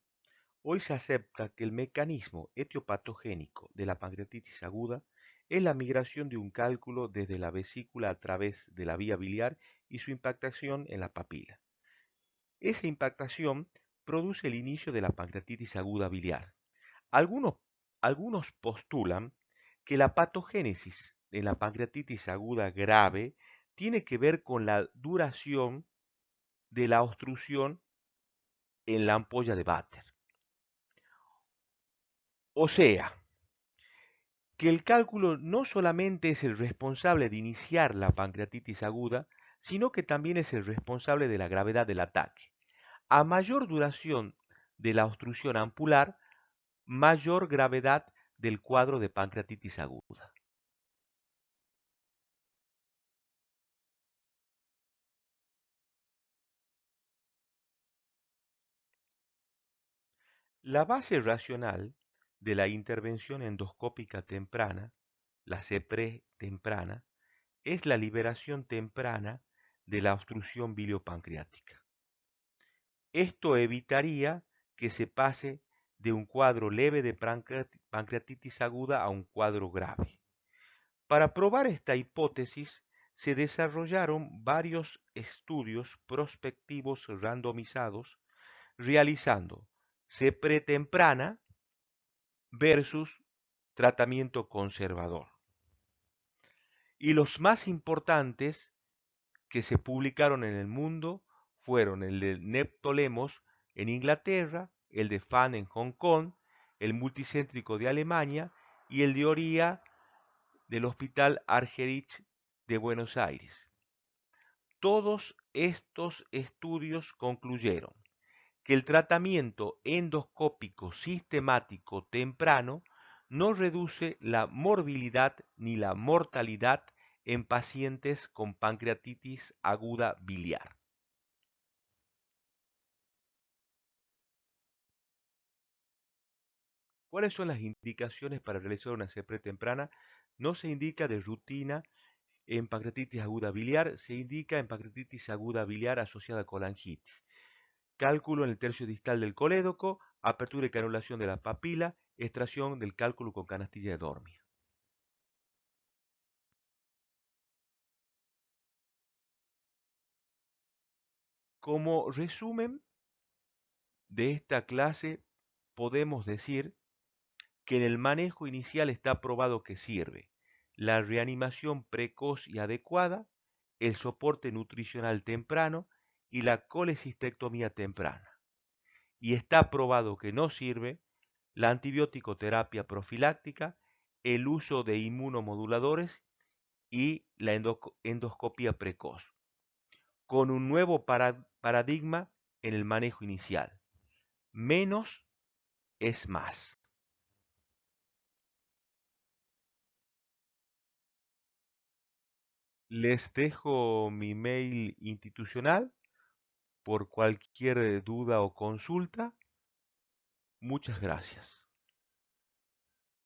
Speaker 1: hoy se acepta que el mecanismo etiopatogénico de la pancreatitis aguda es la migración de un cálculo desde la vesícula a través de la vía biliar y su impactación en la papila. Esa impactación produce el inicio de la pancreatitis aguda biliar. Algunos, algunos postulan que la patogénesis de la pancreatitis aguda grave tiene que ver con la duración de la obstrucción en la ampolla de Vater. O sea, que el cálculo no solamente es el responsable de iniciar la pancreatitis aguda, sino que también es el responsable de la gravedad del ataque. A mayor duración de la obstrucción ampular, mayor gravedad del cuadro de pancreatitis aguda. La base racional de la intervención endoscópica temprana, la CEPRE temprana, es la liberación temprana de la obstrucción biliopancreática. Esto evitaría que se pase de un cuadro leve de pancreatitis aguda a un cuadro grave. Para probar esta hipótesis, se desarrollaron varios estudios prospectivos randomizados realizando CEPRE temprana versus tratamiento conservador. Y los más importantes que se publicaron en el mundo fueron el de Neptolemos en Inglaterra, el de Fan en Hong Kong, el multicéntrico de Alemania y el de Oria del Hospital Argerich de Buenos Aires. Todos estos estudios concluyeron que el tratamiento endoscópico sistemático temprano no reduce la morbilidad ni la mortalidad en pacientes con pancreatitis aguda biliar. ¿Cuáles son las indicaciones para realizar una CEPRE temprana? No se indica de rutina en pancreatitis aguda biliar, se indica en pancreatitis aguda biliar asociada con colangitis. Cálculo en el tercio distal del colédoco, apertura y canulación de la papila, extracción del cálculo con canastilla de Dormia. Como resumen de esta clase, podemos decir que en el manejo inicial está probado que sirve la reanimación precoz y adecuada, el soporte nutricional temprano y la colecistectomía temprana. Y está probado que no sirve la antibiótico-terapia profiláctica, el uso de inmunomoduladores y la endoscopía precoz, con un nuevo paradigma en el manejo inicial. Menos es más. Les dejo mi mail institucional por cualquier duda o consulta. Muchas gracias.